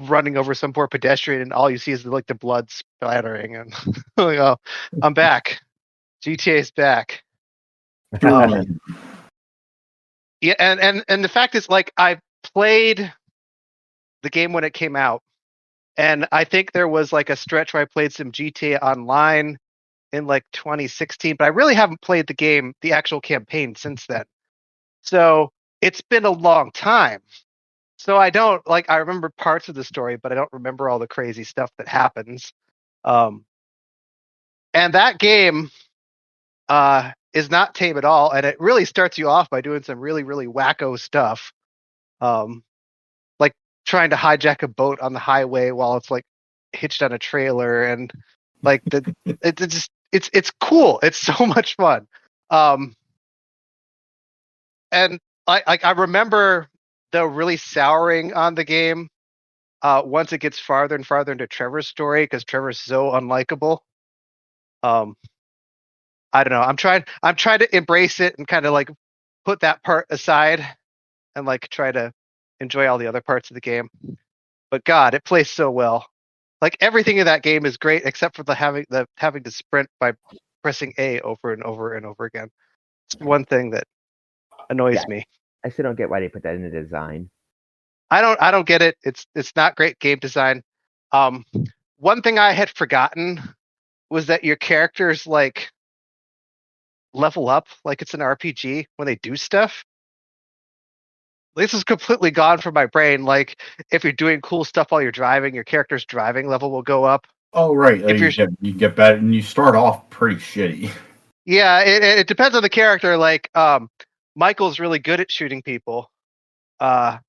[SPEAKER 3] running over some poor pedestrian, and all you see is like the blood splattering, and like, oh, I'm back. GTA is back. Yeah, and the fact is, like, I played the game when it came out, and I think there was like a stretch where I played some GTA Online in like 2016, but I really haven't played the actual campaign since then. So it's been a long time. So I don't like I remember parts of the story, but I don't remember all the crazy stuff that happens. And that game is not tame at all, and it really starts you off by doing some really, really wacko stuff. Like trying to hijack a boat on the highway while it's like hitched on a trailer, and like it's cool. It's so much fun. And I remember the really souring on the game once it gets farther and farther into Trevor's story, because Trevor's so unlikable. I don't know. I'm trying to embrace it and kind of like put that part aside and like try to enjoy all the other parts of the game. But God, it plays so well. Like everything in that game is great except for having to sprint by pressing A over and over and over again. It's one thing that annoys me.
[SPEAKER 2] I still don't get why they put that in the design.
[SPEAKER 3] I don't get it. It's not great game design. One thing I had forgotten was that your characters like level up like it's an RPG when they do stuff. This is completely gone from my brain. Like if you're doing cool stuff while you're driving, your character's driving level will go up.
[SPEAKER 1] Oh right, you get better, and you start off pretty shitty.
[SPEAKER 3] Yeah, it depends on the character. Like Michael's really good at shooting people. The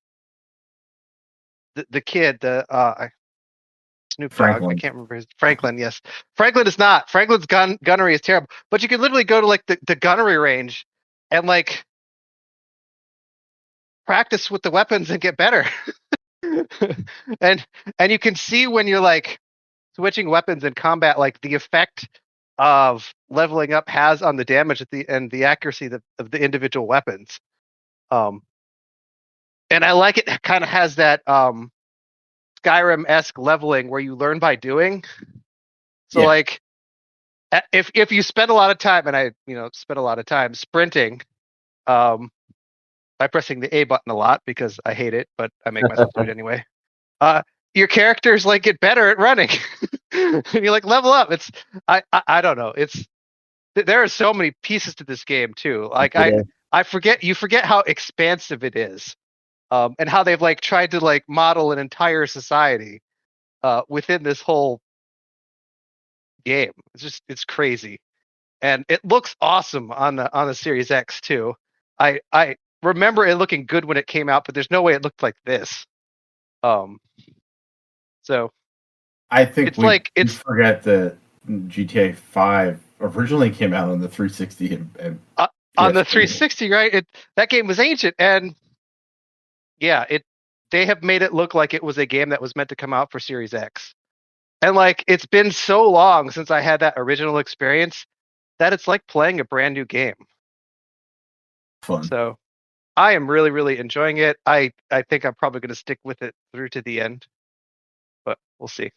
[SPEAKER 3] kid, Snoop Dogg, I can't remember his Franklin. Yes, Franklin is not. Franklin's gunnery is terrible. But you can literally go to like the gunnery range and like practice with the weapons and get better. and you can see when you're like switching weapons in combat, like the effect of leveling up has on the damage and the accuracy of the individual weapons. And I like it kind of has that Skyrim-esque leveling where you learn by doing. So like if you spend a lot of time, and I spent a lot of time sprinting by pressing the A button a lot because I hate it, but I make myself do it anyway. Your characters like get better at running. And you like level up. It's I don't know. There are so many pieces to this game too. Like I forget how expansive it is. And how they've like tried to like model an entire society within this whole game. It's crazy. And it looks awesome on the Series X too. I remember it looking good when it came out, but there's no way it looked like this. So
[SPEAKER 1] I think we forget that GTA 5 originally came out on the 360 and
[SPEAKER 3] on the 360, right? That game was ancient, and they have made it look like it was a game that was meant to come out for Series X. And like it's been so long since I had that original experience that it's like playing a brand new game.
[SPEAKER 1] Fun.
[SPEAKER 3] So I am really, really enjoying it. I think I'm probably going to stick with it through to the end, but we'll see.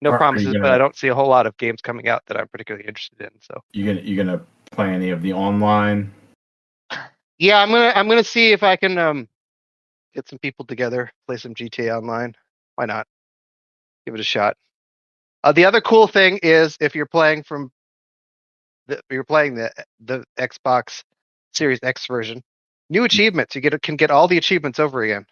[SPEAKER 3] No promises, but I don't see a whole lot of games coming out that I'm particularly interested in. So
[SPEAKER 1] you gonna play any of the online?
[SPEAKER 3] Yeah, I'm gonna see if I can get some people together, play some GTA Online. Why not? Give it a shot. The other cool thing is if you're playing the Xbox Series X version, new achievements. You can get all the achievements over again.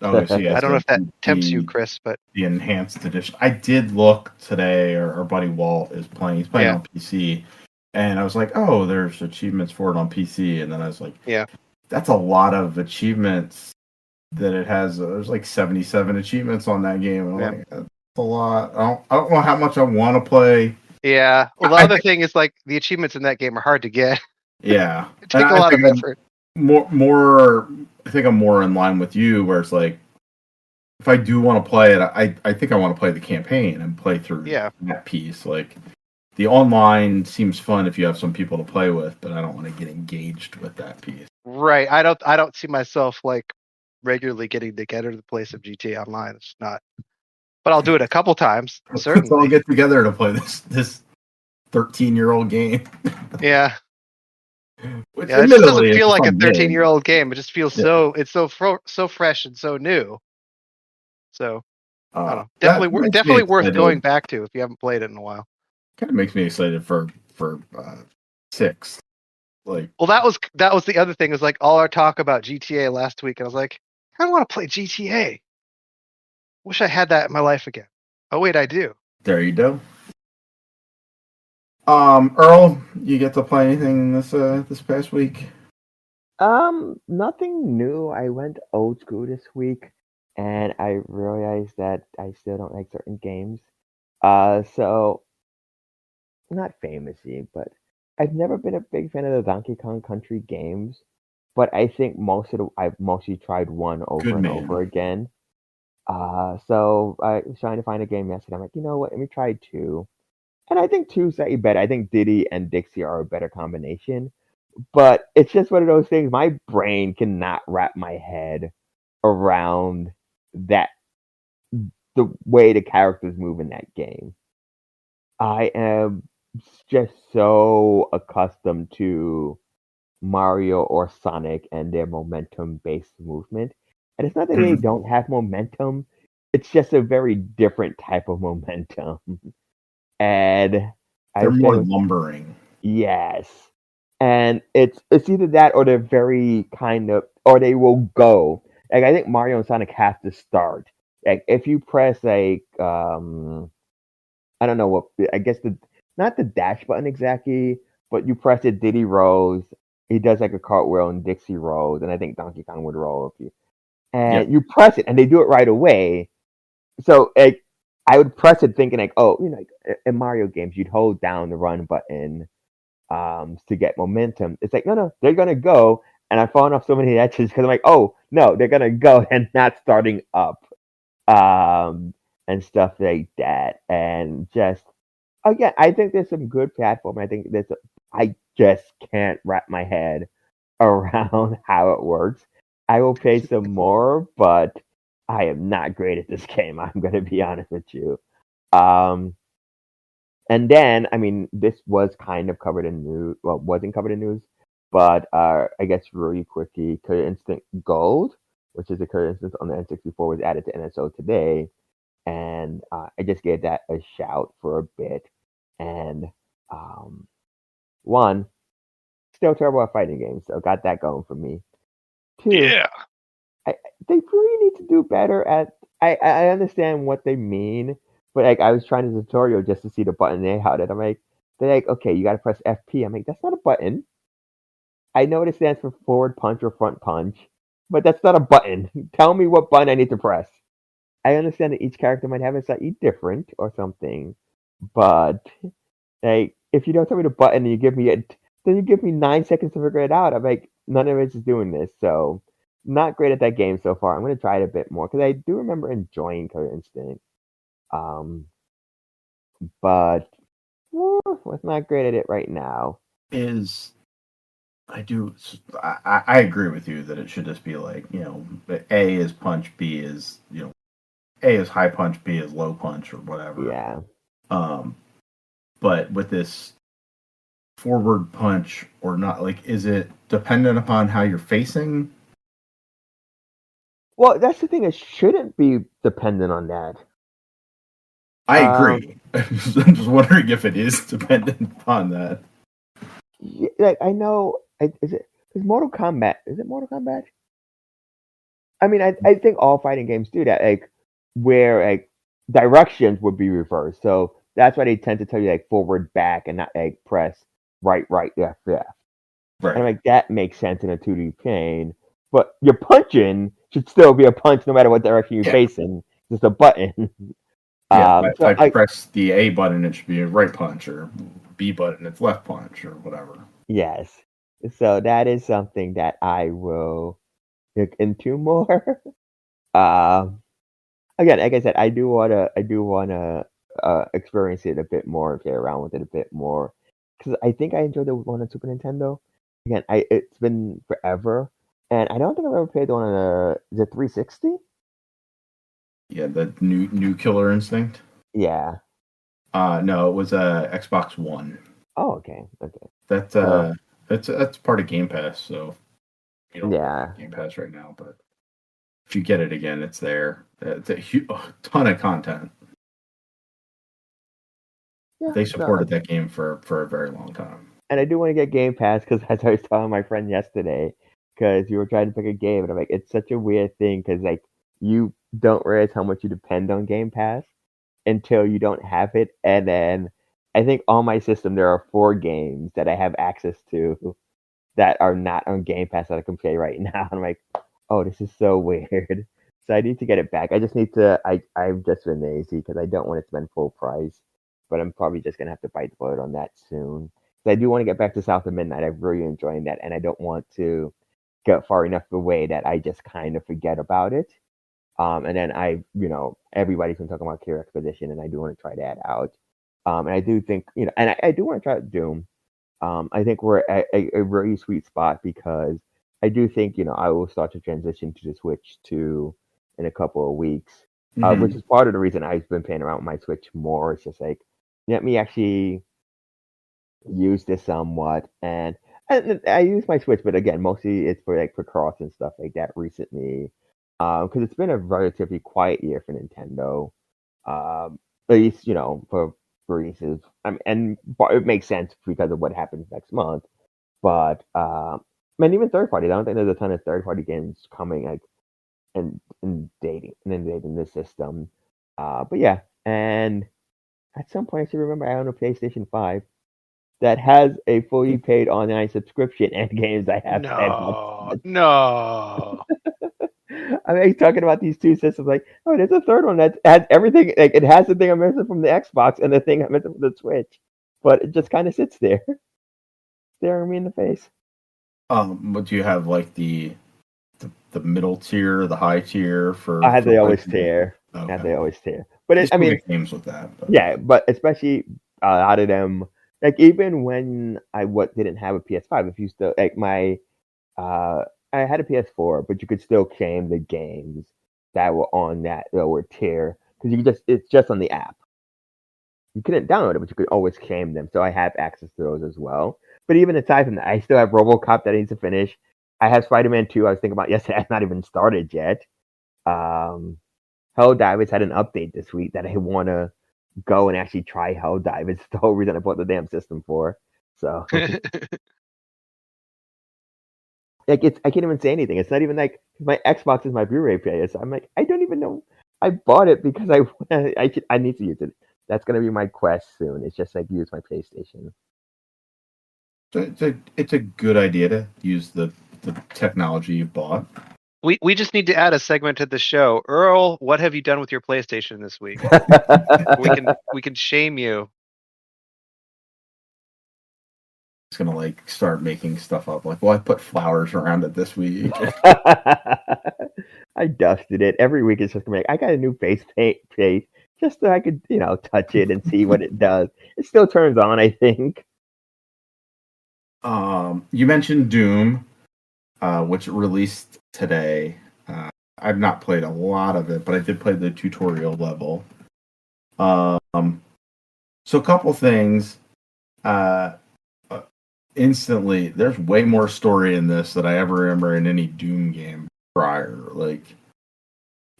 [SPEAKER 1] Oh, so yeah,
[SPEAKER 3] I don't know if that tempts you, Chris, but
[SPEAKER 1] the enhanced edition. I did look today. Our buddy Walt is playing. He's playing on PC, and I was like, "Oh, there's achievements for it on PC." And then I was like,
[SPEAKER 3] "Yeah,
[SPEAKER 1] that's a lot of achievements that it has." There's like 77 achievements on that game. And I'm like, that's a lot. I don't know how much I want to play.
[SPEAKER 3] Yeah. Well, the other thing is like the achievements in that game are hard to get.
[SPEAKER 1] Yeah,
[SPEAKER 3] It take a lot of effort.
[SPEAKER 1] More. I think I'm more in line with you, where it's like, if I do want to play it, I think I want to play the campaign and play through that piece. Like, the online seems fun if you have some people to play with, but I don't want to get engaged with that piece.
[SPEAKER 3] Right. I don't see myself like regularly getting together to play some GTA Online. It's not. But I'll do it a couple times. Certainly.
[SPEAKER 1] Let's all get together to play this 13-year-old game.
[SPEAKER 3] Yeah.
[SPEAKER 1] Which
[SPEAKER 3] it just doesn't feel like a 13-year-old game. It just feels so fresh and so new. So I don't know. Definitely worth going back to if you haven't played it in a while.
[SPEAKER 1] Kind of makes me excited for 6. Like,
[SPEAKER 3] well, that was the other thing. Is like all our talk about GTA last week, and I was like, I don't want to play GTA. Wish I had that in my life again. Oh wait, I do.
[SPEAKER 1] There you go. Earl, you get to play anything this past week?
[SPEAKER 2] Nothing new. I went old school this week, and I realized that I still don't like certain games. So not famously, but I've never been a big fan of the Donkey Kong Country games. But I think I've mostly tried one over and over again. So I was trying to find a game yesterday. I'm like, you know what? Let me try 2. And I think 2's slightly better. I think Diddy and Dixie are a better combination. But it's just one of those things. My brain cannot wrap my head around the way the characters move in that game. I am just so accustomed to Mario or Sonic and their momentum-based movement. And it's not that they don't have momentum. It's just a very different type of momentum. And
[SPEAKER 1] they're more lumbering.
[SPEAKER 2] Yes. And it's either that or they're very or they will go. Like, I think Mario and Sonic have to start. Like, if you press I don't know what, I guess not the dash button exactly, but you press it, Diddy rolls, he does like a cartwheel and Dixie rolls, and I think Donkey Kong would roll if you. And you press it and they do it right away. So I would press it thinking like, oh, in Mario games you'd hold down the run button to get momentum. It's like, no, they're gonna go, and I've fallen off so many edges because I'm like, oh no, they're gonna go and not starting up, and stuff like that, and just again, I think there's some good platform. I think I just can't wrap my head around how it works. I will pay some more, but I am not great at this game. I'm gonna be honest with you. And then, I mean, this was kind of covered in news. Well, wasn't covered in news, but I guess really quickly, Killer Instinct Gold, which is a Killer Instinct on the N64, was added to NSO today, and I just gave that a shout for a bit. And one, still terrible at fighting games, so got that going for me. 2, they really need to do better at. I understand what they mean. But like, I was trying the tutorial just to see the button they had it. I'm like, they're like, okay, you got to press FP. I'm like, that's not a button. I know it stands for forward punch or front punch, but that's not a button. Tell me what button I need to press. I understand that each character might have it slightly different or something, but like, if you don't tell me the button and you give me it, then you give me 9 seconds to figure it out. I'm like, none of us is doing this, so not great at that game so far. I'm gonna try it a bit more because I do remember enjoying Killer Instinct. But was not great at it right now.
[SPEAKER 1] I agree with you that it should just be like, A is punch, B is, A is high punch, B is low punch, or whatever.
[SPEAKER 2] Yeah.
[SPEAKER 1] But with this forward punch or not, like, is it dependent upon how you're facing?
[SPEAKER 2] Well, that's the thing. It shouldn't be dependent on that.
[SPEAKER 1] I agree. I'm just wondering if it is dependent upon that.
[SPEAKER 2] Yeah, like I know, is Mortal Kombat? Is it Mortal Kombat? I mean, I think all fighting games do that, like where like directions would be reversed. So that's why they tend to tell you like forward, back, and not like press right, left, left. And I'm
[SPEAKER 1] Right.
[SPEAKER 2] like, that makes sense in a 2D plane, but your punching should still be a punch no matter what direction you're
[SPEAKER 1] Yeah.
[SPEAKER 2] facing. Just a button.
[SPEAKER 1] Yeah. If
[SPEAKER 2] So
[SPEAKER 1] I press the A button, it should be a right punch, or B button, it's left punch, or whatever.
[SPEAKER 2] yes. So that is something that I will look into more. Um, Again, like I said, I do wanna experience it a bit more and play around with it a bit more because I think I enjoyed the one on Super Nintendo. Again, it's been forever, and I don't think I've ever played the one on the 360.
[SPEAKER 1] Yeah, the new Killer Instinct.
[SPEAKER 2] Yeah.
[SPEAKER 1] No, it was a Xbox One.
[SPEAKER 2] Oh, okay. Okay.
[SPEAKER 1] That's part of Game Pass, so you don't
[SPEAKER 2] Yeah.
[SPEAKER 1] have Game Pass right now, but if you get it again, it's there. It's a ton of content.
[SPEAKER 2] Yeah.
[SPEAKER 1] They
[SPEAKER 2] No,
[SPEAKER 1] supported that game for a very long time.
[SPEAKER 2] and I do want to get Game Pass because as I was telling my friend yesterday, because you were trying to pick a game, and I'm like, it's such a weird thing because like you don't realize how much you depend on Game Pass until you don't have it, and then I think on my system there are 4 games that I have access to that are not on Game Pass that I can play right now. I'm like, oh, this is so weird. So I need to get it back. I just need to. I've just been lazy because I don't want to spend full price, but I'm probably just gonna have to bite the bullet on that soon. So I do want to get back to South of Midnight. I'm really enjoying that, and I don't want to get far enough away that I just kind of forget about it. And then everybody's been talking about Cure Expedition, and I do want to try that out. And I do think, and I do want to try Doom. I think we're at a really sweet spot because I do think, I will start to transition to the Switch too in a couple of weeks, which is part of the reason I've been playing around with my Switch more. It's just like, let me actually use this somewhat. And I use my Switch, but again, mostly it's for cross and stuff like that recently. Because it's been a relatively quiet year for Nintendo. At least, for releases. But it makes sense because of what happens next month. But even third parties, I don't think there's a ton of third party games coming like and dating this system. But yeah, and at some point I should remember I own a PlayStation 5 that has a fully paid online subscription and games I have.
[SPEAKER 3] No.
[SPEAKER 2] I mean, he's talking about these two systems. Like, oh, there's a third one that has everything. Like, it has the thing I'm missing from the Xbox and the thing I'm missing from the Switch, but it just kind of sits there, staring me in the face.
[SPEAKER 1] But do you have like the middle tier, the high tier for?
[SPEAKER 2] I had
[SPEAKER 1] for
[SPEAKER 2] they always tear.
[SPEAKER 1] Okay.
[SPEAKER 2] Had they always tear. But I mean,
[SPEAKER 1] games with that. But.
[SPEAKER 2] Yeah, but especially out of them, like even when I didn't have a PS5, if you still like I had a PS4, but you could still claim the games that were on that lower tier because it's just on the app. You couldn't download it, but you could always claim them. So I have access to those as well. But even aside from that, I still have RoboCop that I need to finish. I have Spider-Man 2. I was thinking about yesterday. I've not even started yet. Helldivers had an update this week that I want to go and actually try Helldive. It's the whole reason I bought the damn system for. So like I can't even say anything. It's not even like my Xbox is my Blu-ray player. So I'm like, I don't even know. I bought it because I need to use it. That's gonna be my quest soon. It's just like use my PlayStation.
[SPEAKER 1] It's a good idea to use the technology you bought.
[SPEAKER 3] We just need to add a segment to the show. Earl, what have you done with your PlayStation this week? we can shame you.
[SPEAKER 1] It's gonna like start making stuff up. Like, well, I put flowers around it this week.
[SPEAKER 2] I dusted it. Every week it's just gonna I got a new face just so I could, touch it and see what it does. It still turns on, I think.
[SPEAKER 1] You mentioned Doom, which released today. I've not played a lot of it, but I did play the tutorial level. So a couple things. Instantly, there's way more story in this than I ever remember in any Doom game prior. Like,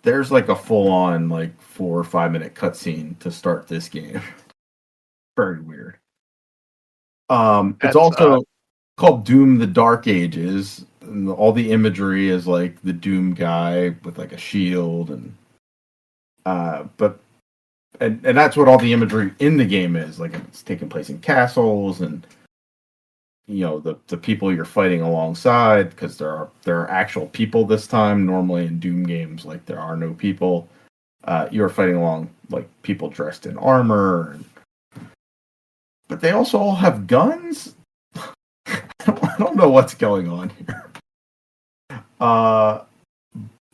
[SPEAKER 1] there's like a full on like 4 or 5 minute cutscene to start this game. Very weird. It's also called Doom: The Dark Ages. And all the imagery is like the Doom guy with like a shield and and that's what all the imagery in the game is. Like it's taking place in castles and the people you're fighting alongside, because there are actual people this time. Normally in Doom games, like there are no people. You're fighting along like people dressed in armor, but they also all have guns. I don't know what's going on here. But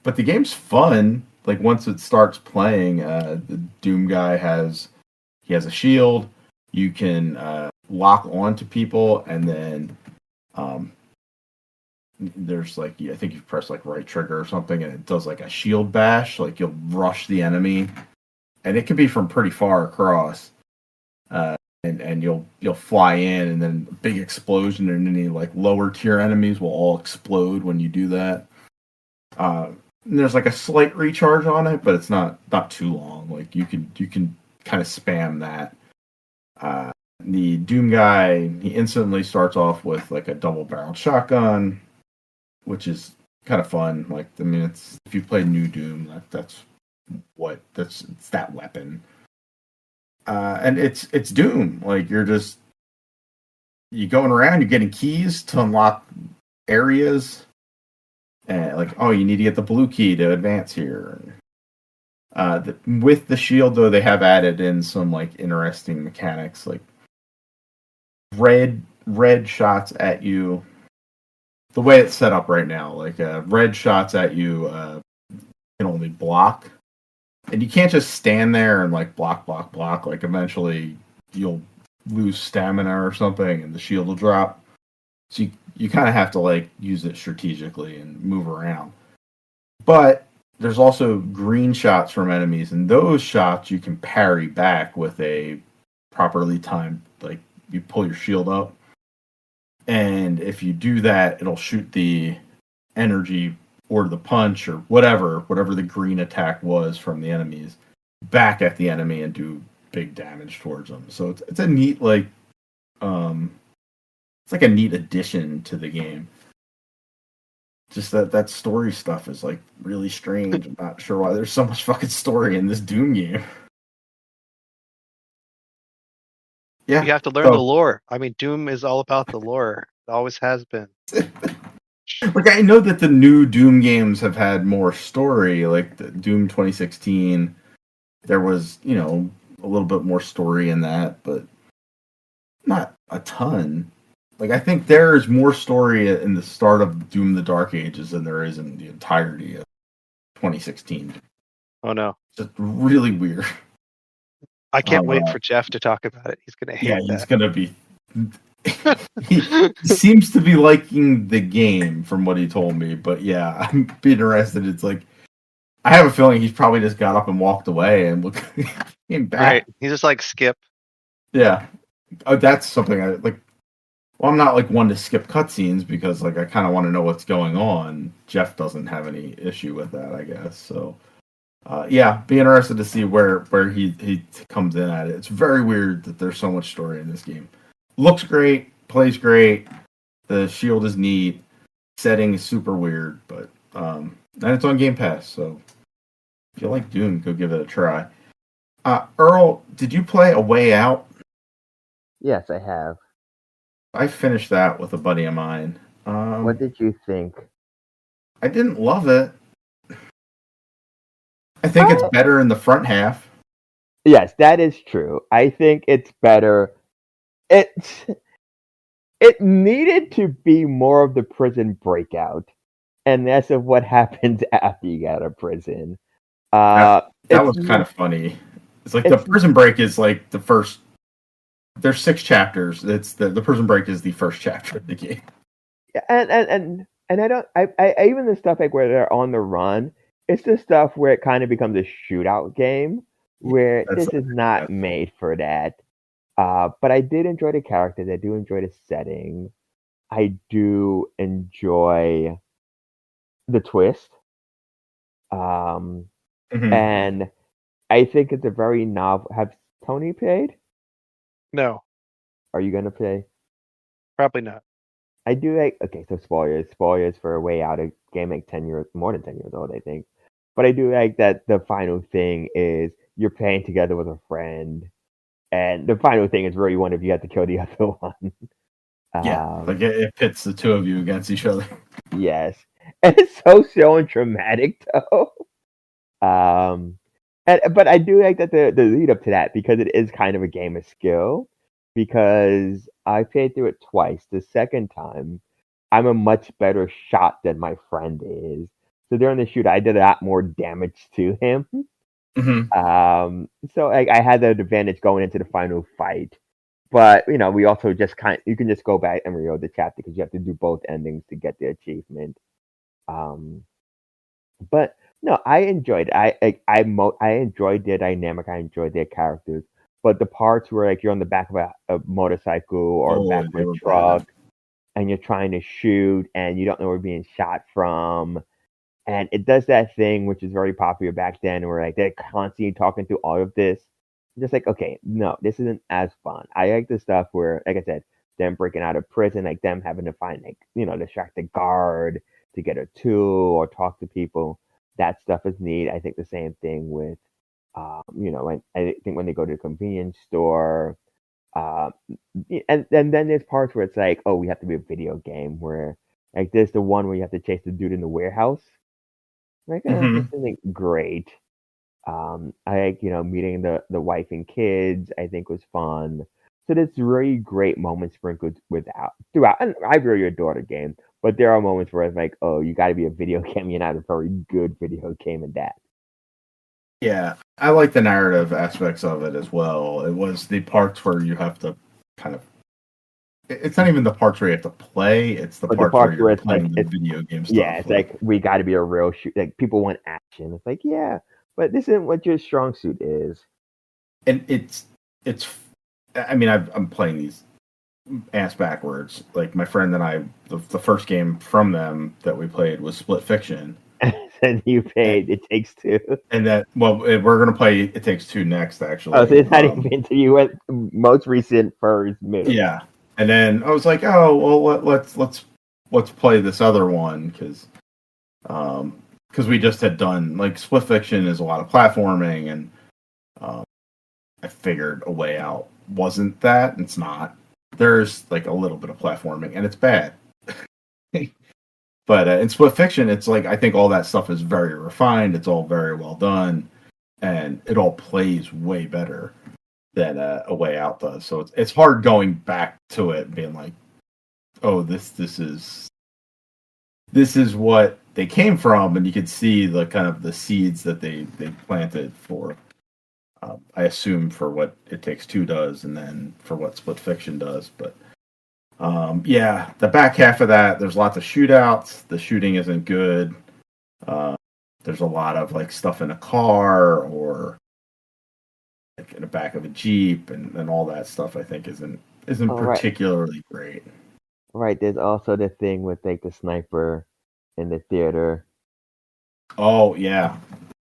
[SPEAKER 1] the game's fun. Like once it starts playing, the Doom guy has a shield. You can lock onto people, and then there's like I think you press like right trigger or something, and it does like a shield bash. Like you'll rush the enemy, and it can be from pretty far across. And you'll fly in, and then a big explosion, and any like lower tier enemies will all explode when you do that. And there's like a slight recharge on it, but it's not too long. Like you can kind of spam that. The Doom guy, he instantly starts off with like a double-barreled shotgun, which is kind of fun. Like I mean, it's if you play New Doom, it's that weapon. And it's Doom. Like you're going around, you're getting keys to unlock areas. And like, oh, you need to get the blue key to advance here. With the shield, though, they have added in some like interesting mechanics, like red shots at you. The way it's set up right now, like red shots at you can only block, and you can't just stand there and like block. Like eventually you'll lose stamina or something, and the shield will drop. So you kind of have to like use it strategically and move around. But there's also green shots from enemies, and those shots you can parry back with a properly timed, like you pull your shield up, and if you do that, it'll shoot the energy or the punch or whatever the green attack was from the enemies back at the enemy and do big damage towards them. So it's a neat like it's like a neat addition to the game. Just that story stuff is like really strange. I'm not sure why there's so much fucking story in this Doom game. Yeah,
[SPEAKER 3] you have to learn the lore. I mean, Doom is all about the lore. It always has been.
[SPEAKER 1] Like I know that the new Doom games have had more story. Like the Doom 2016, there was a little bit more story in that, but not a ton. Like I think there's more story in the start of Doom: The Dark Ages than there is in the entirety of 2016.
[SPEAKER 3] Oh no,
[SPEAKER 1] it's just really weird.
[SPEAKER 3] I can't wait for Jeff to talk about it. He's gonna hate that.
[SPEAKER 1] Yeah, he's gonna be. He seems to be liking the game from what he told me, but yeah, I'm interested. It's like I have a feeling he's probably just got up and walked away and came back.
[SPEAKER 3] Right, he's just like skip.
[SPEAKER 1] Yeah, that's something I like. Well, I'm not like one to skip cutscenes because like I kind of want to know what's going on. Jeff doesn't have any issue with that, I guess. So, yeah, be interested to see where he comes in at it. It's very weird that there's so much story in this game. Looks great, plays great. The shield is neat. Setting is super weird, but and it's on Game Pass. So, if you like Doom, go give it a try. Earl, did you play A Way Out?
[SPEAKER 2] Yes, I have.
[SPEAKER 1] I finished that with a buddy of mine.
[SPEAKER 2] What did you think?
[SPEAKER 1] I didn't love it. I think it's better in the front half.
[SPEAKER 2] Yes, that is true. I think it's better. It needed to be more of the prison breakout, and less of what happens after you get out of prison.
[SPEAKER 1] That was kind of funny. It's like the prison break is like the first. There's 6 chapters. It's the prison break is the first chapter of the game.
[SPEAKER 2] And I even the stuff like where they're on the run, it's the stuff where it kind of becomes a shootout game where this is not made for that. But I did enjoy the characters. I do enjoy the setting. I do enjoy the twist.
[SPEAKER 1] Mhm.
[SPEAKER 2] And I think it's a very novel. Have Tony played?
[SPEAKER 3] No,
[SPEAKER 2] Are you gonna play?
[SPEAKER 3] probably not.
[SPEAKER 2] I do like. Okay, so spoilers for a way out. A game like 10 years, more than 10 years old, I think. But I do like that the final thing is you're playing together with a friend, and the final thing is really one of you have to kill the other one.
[SPEAKER 1] Yeah, like it pits the two of you against each other.
[SPEAKER 2] Yes, and it's so and dramatic though. Um, but I do like that the lead up to that because it is kind of a game of skill. Because I played through it twice. The second time, I'm a much better shot than my friend is. So during the shoot, I did a lot more damage to him.
[SPEAKER 1] Mhm.
[SPEAKER 2] So like I had the advantage going into the final fight. But we also just you can just go back and reload the chapter because you have to do both endings to get the achievement. Um, but no, I enjoyed it. I enjoyed their dynamic. I enjoyed their characters. But the parts where like you're on the back of a motorcycle or
[SPEAKER 1] Oh,
[SPEAKER 2] back of
[SPEAKER 1] they
[SPEAKER 2] a
[SPEAKER 1] were bad.
[SPEAKER 2] truck and you're trying to shoot and you don't know where you're being shot from. And it does that thing which is very popular back then where like they're constantly talking through all of this. Just like, okay, no, this isn't as fun. I like the stuff where, like I said, them breaking out of prison, like them having to find like, distract the guard to get a tool or talk to people. That stuff is neat. I think the same thing with I think when they go to the convenience store, uh, and then there's parts where it's like, oh, we have to be a video game where like there's the one where you have to chase the dude in the warehouse. Like, this
[SPEAKER 1] Mhm.
[SPEAKER 2] isn't great. I like, meeting the wife and kids, I think was fun. So there's really great moments sprinkled throughout. And I really adore the game, but there are moments where it's like, oh, you got to be a video game. You're not a very good video game at that.
[SPEAKER 1] Yeah, I like the narrative aspects of it as well. It was the parts where you have to kind of. It's not even the parts where you have to play. It's the
[SPEAKER 2] But the
[SPEAKER 1] parts where
[SPEAKER 2] parts where
[SPEAKER 1] you're
[SPEAKER 2] it's like,
[SPEAKER 1] playing the video game
[SPEAKER 2] yeah,
[SPEAKER 1] stuff.
[SPEAKER 2] it's
[SPEAKER 1] Like,
[SPEAKER 2] like we got to be a real shoot. Like people want action. It's like, yeah, but this isn't what your strong suit is.
[SPEAKER 1] and it's. I mean, I'm playing these ass backwards. Like my friend and I, the first game from them that we played was Split Fiction,
[SPEAKER 2] And you
[SPEAKER 1] and,
[SPEAKER 2] paid. It takes two.
[SPEAKER 1] we're gonna play It Takes Two next,
[SPEAKER 2] Oh, so
[SPEAKER 1] actually.
[SPEAKER 2] it's not even to you went most recent first middle.
[SPEAKER 1] Yeah, and then I was like, oh well, let's play this other one because we just had done like Split Fiction is a lot of platforming, and um, I figured A Way Out wasn't that. It's not. There's like a little bit of platforming, and it's bad. But in Split Fiction, it's like I think all that stuff is very refined. It's all very well done, and it all plays way better than A Way Out does. So it's hard going back to it and being like, oh, this is what they came from, and you could see the kind of the seeds that they planted for. I assume for what It Takes Two does, and then for what Split Fiction does. But yeah, the back half of that, there's lots of shootouts. The shooting isn't good. Uh, there's a lot of like stuff in a car or like in the back of a jeep, and all that stuff. I think isn't
[SPEAKER 2] All right,
[SPEAKER 1] particularly great.
[SPEAKER 2] right. There's also the thing with like the sniper in the theater.
[SPEAKER 1] Oh yeah,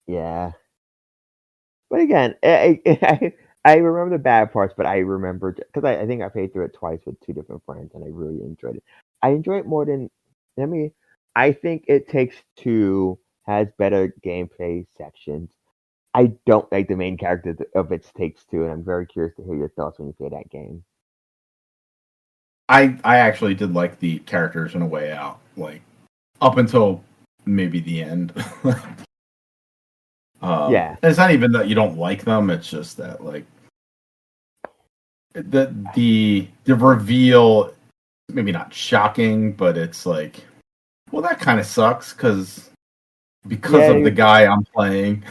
[SPEAKER 2] Yeah, but again, I remember the bad parts, but I remember because I think I played through it twice with two different friends, and I really enjoyed it. I enjoy it more than I mean. I think It Takes Two has better gameplay sections. I don't like the main character of It Takes Two, and I'm very curious to hear your thoughts when you play that game.
[SPEAKER 1] I actually did like the characters in A Way Out, like up until maybe the end.
[SPEAKER 2] Yeah,
[SPEAKER 1] It's not even that you don't like them; it's just that like the reveal, maybe not shocking, but it's like, well, that kind of sucks because of
[SPEAKER 2] yeah,
[SPEAKER 1] the guy I'm playing.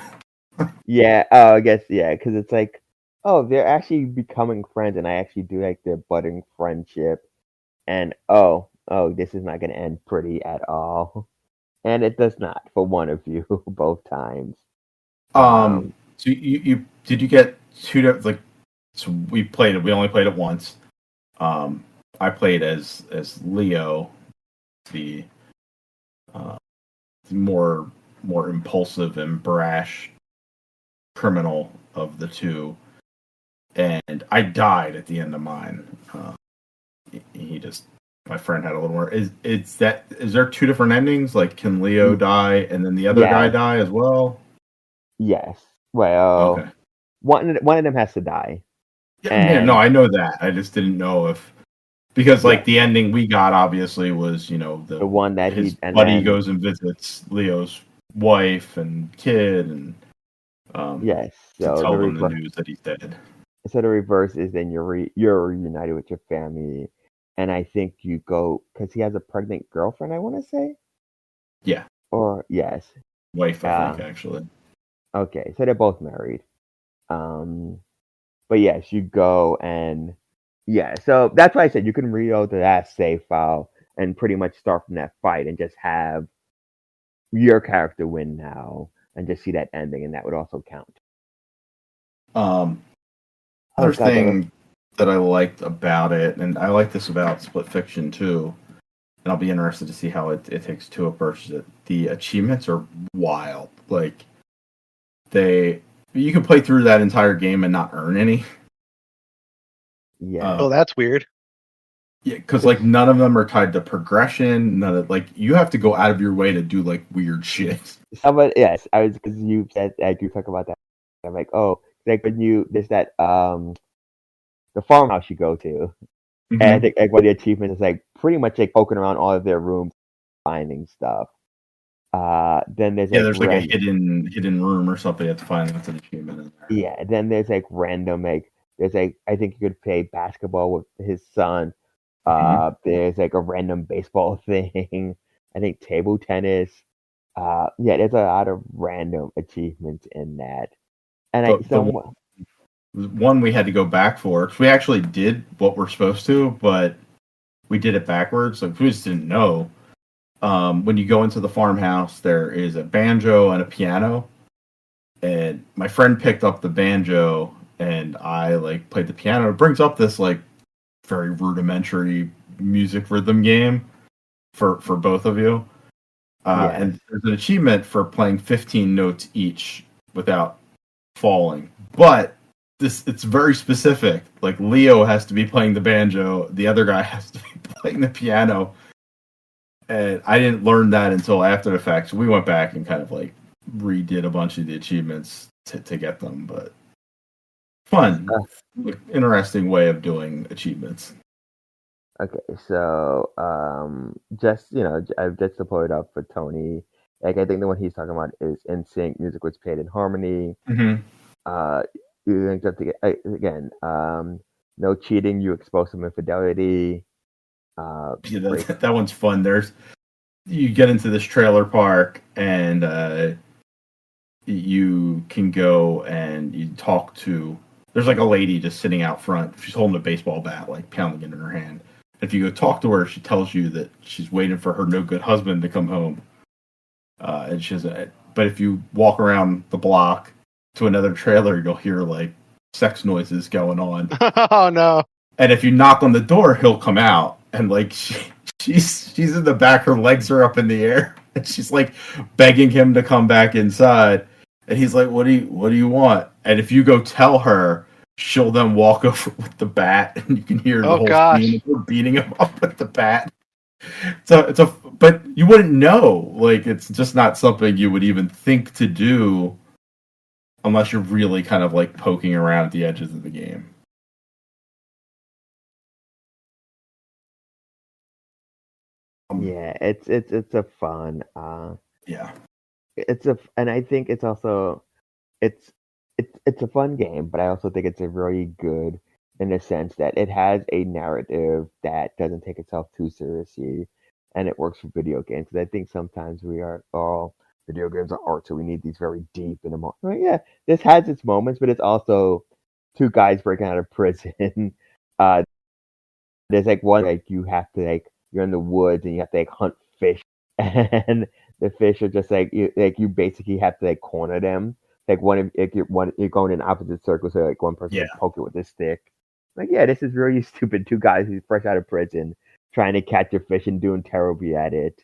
[SPEAKER 2] yeah. Oh, I guess yeah, because it's like, oh, they're actually becoming friends, and I actually do like their budding friendship. And oh, this is not going to end pretty at all, and it does not for one of you both times. Um,
[SPEAKER 1] So you did you get like so we only played it once. Um, I played as Leo, the uh, more impulsive and brash criminal of the two, and I died at the end of mine. My friend had a little more. Is there two different endings? Like, can Leo die and then the other guy die as well?
[SPEAKER 2] Yes. Well,
[SPEAKER 1] okay.
[SPEAKER 2] One of them has to die.
[SPEAKER 1] Yeah, no, I know that. I just didn't know if because like the ending we got obviously was the
[SPEAKER 2] one that
[SPEAKER 1] his buddy goes and visits Leo's wife and kid and
[SPEAKER 2] yes,
[SPEAKER 1] so to tell them the news that he's dead.
[SPEAKER 2] So the reverse is then you're reunited with your family, and I think you go because he has a pregnant girlfriend. I want to say.
[SPEAKER 1] Yeah.
[SPEAKER 2] Or yes.
[SPEAKER 1] Wife, I think actually.
[SPEAKER 2] Okay, so they're both married. But yes, you go and so that's why I said you can reload the last save file and pretty much start from that fight and just have your character win now and just see that ending, and that would also count.
[SPEAKER 1] Other thing that I liked about it, and I like this about Split Fiction too, and I'll be interested to see how it takes Two approaches it. The achievements are wild. Like you can play through that entire game and not earn any.
[SPEAKER 2] Yeah.
[SPEAKER 3] Oh, that's weird.
[SPEAKER 1] Yeah, because like none of them are tied to progression. None of you have to go out of your way to do like weird shit.
[SPEAKER 2] Yes, I was because you said I do talk about that. I'm like, oh, like when there's that the farmhouse you go to, and I think like one of the achievements is like pretty much like poking around all of their rooms, finding stuff. Then there's
[SPEAKER 1] there's like a hidden room or something you have to find. That's an achievement in there.
[SPEAKER 2] Yeah, then there's like random there's like I think you could play basketball with his son. There's like a random baseball thing. I think table tennis. There's a lot of random achievements in that. And
[SPEAKER 1] one we had to go back for. We actually did what we're supposed to, but we did it backwards. Like we just didn't know. When you go into the farmhouse, there is a banjo and a piano. And my friend picked up the banjo, and I like played the piano. It brings up this like very rudimentary music rhythm game for both of you. And there's an achievement for playing 15 notes each without falling. But it's very specific. Like Leo has to be playing the banjo, the other guy has to be playing the piano. And I didn't learn that until after the fact. So we went back and kind of like redid a bunch of the achievements to get them. But fun, interesting way of doing achievements.
[SPEAKER 2] Okay, so just I've just to pull it up for Tony. Like I think the one he's talking about is In Sync, music was played in harmony. You have to get again. No cheating. You expose some infidelity.
[SPEAKER 1] That one's fun. You get into this trailer park and you can go and you talk to. There's like a lady just sitting out front. She's holding a baseball bat, like pounding it in her hand. If you go talk to her, she tells you that she's waiting for her no good husband to come home. But if you walk around the block to another trailer, you'll hear like sex noises going on.
[SPEAKER 3] Oh no!
[SPEAKER 1] And if you knock on the door, he'll come out and like she's in the back, her legs are up in the air, and she's like begging him to come back inside. And he's like, "What do you want?" And if you go tell her, she'll then walk over with the bat, and you can hear the whole scene of her beating him up with the bat. So but you wouldn't know. Like it's just not something you would even think to do unless you're really kind of like poking around at the edges of the game.
[SPEAKER 2] Yeah, it's a fun. And I think it's also it's a fun game, but I also think it's a really good in the sense that it has a narrative that doesn't take itself too seriously, and it works for video games. Because I think sometimes we are all video games are art, so we need these very deep and emotional. Yeah, this has its moments, but it's also two guys breaking out of prison. There's like one like you have to like you're in the woods and you have to like hunt fish, and the fish are just like you basically have to like corner them. Like you're going in opposite circles, so like one person poke it with a stick. Like this is really stupid. Two guys who's fresh out of prison trying to catch a fish and doing terribly at it.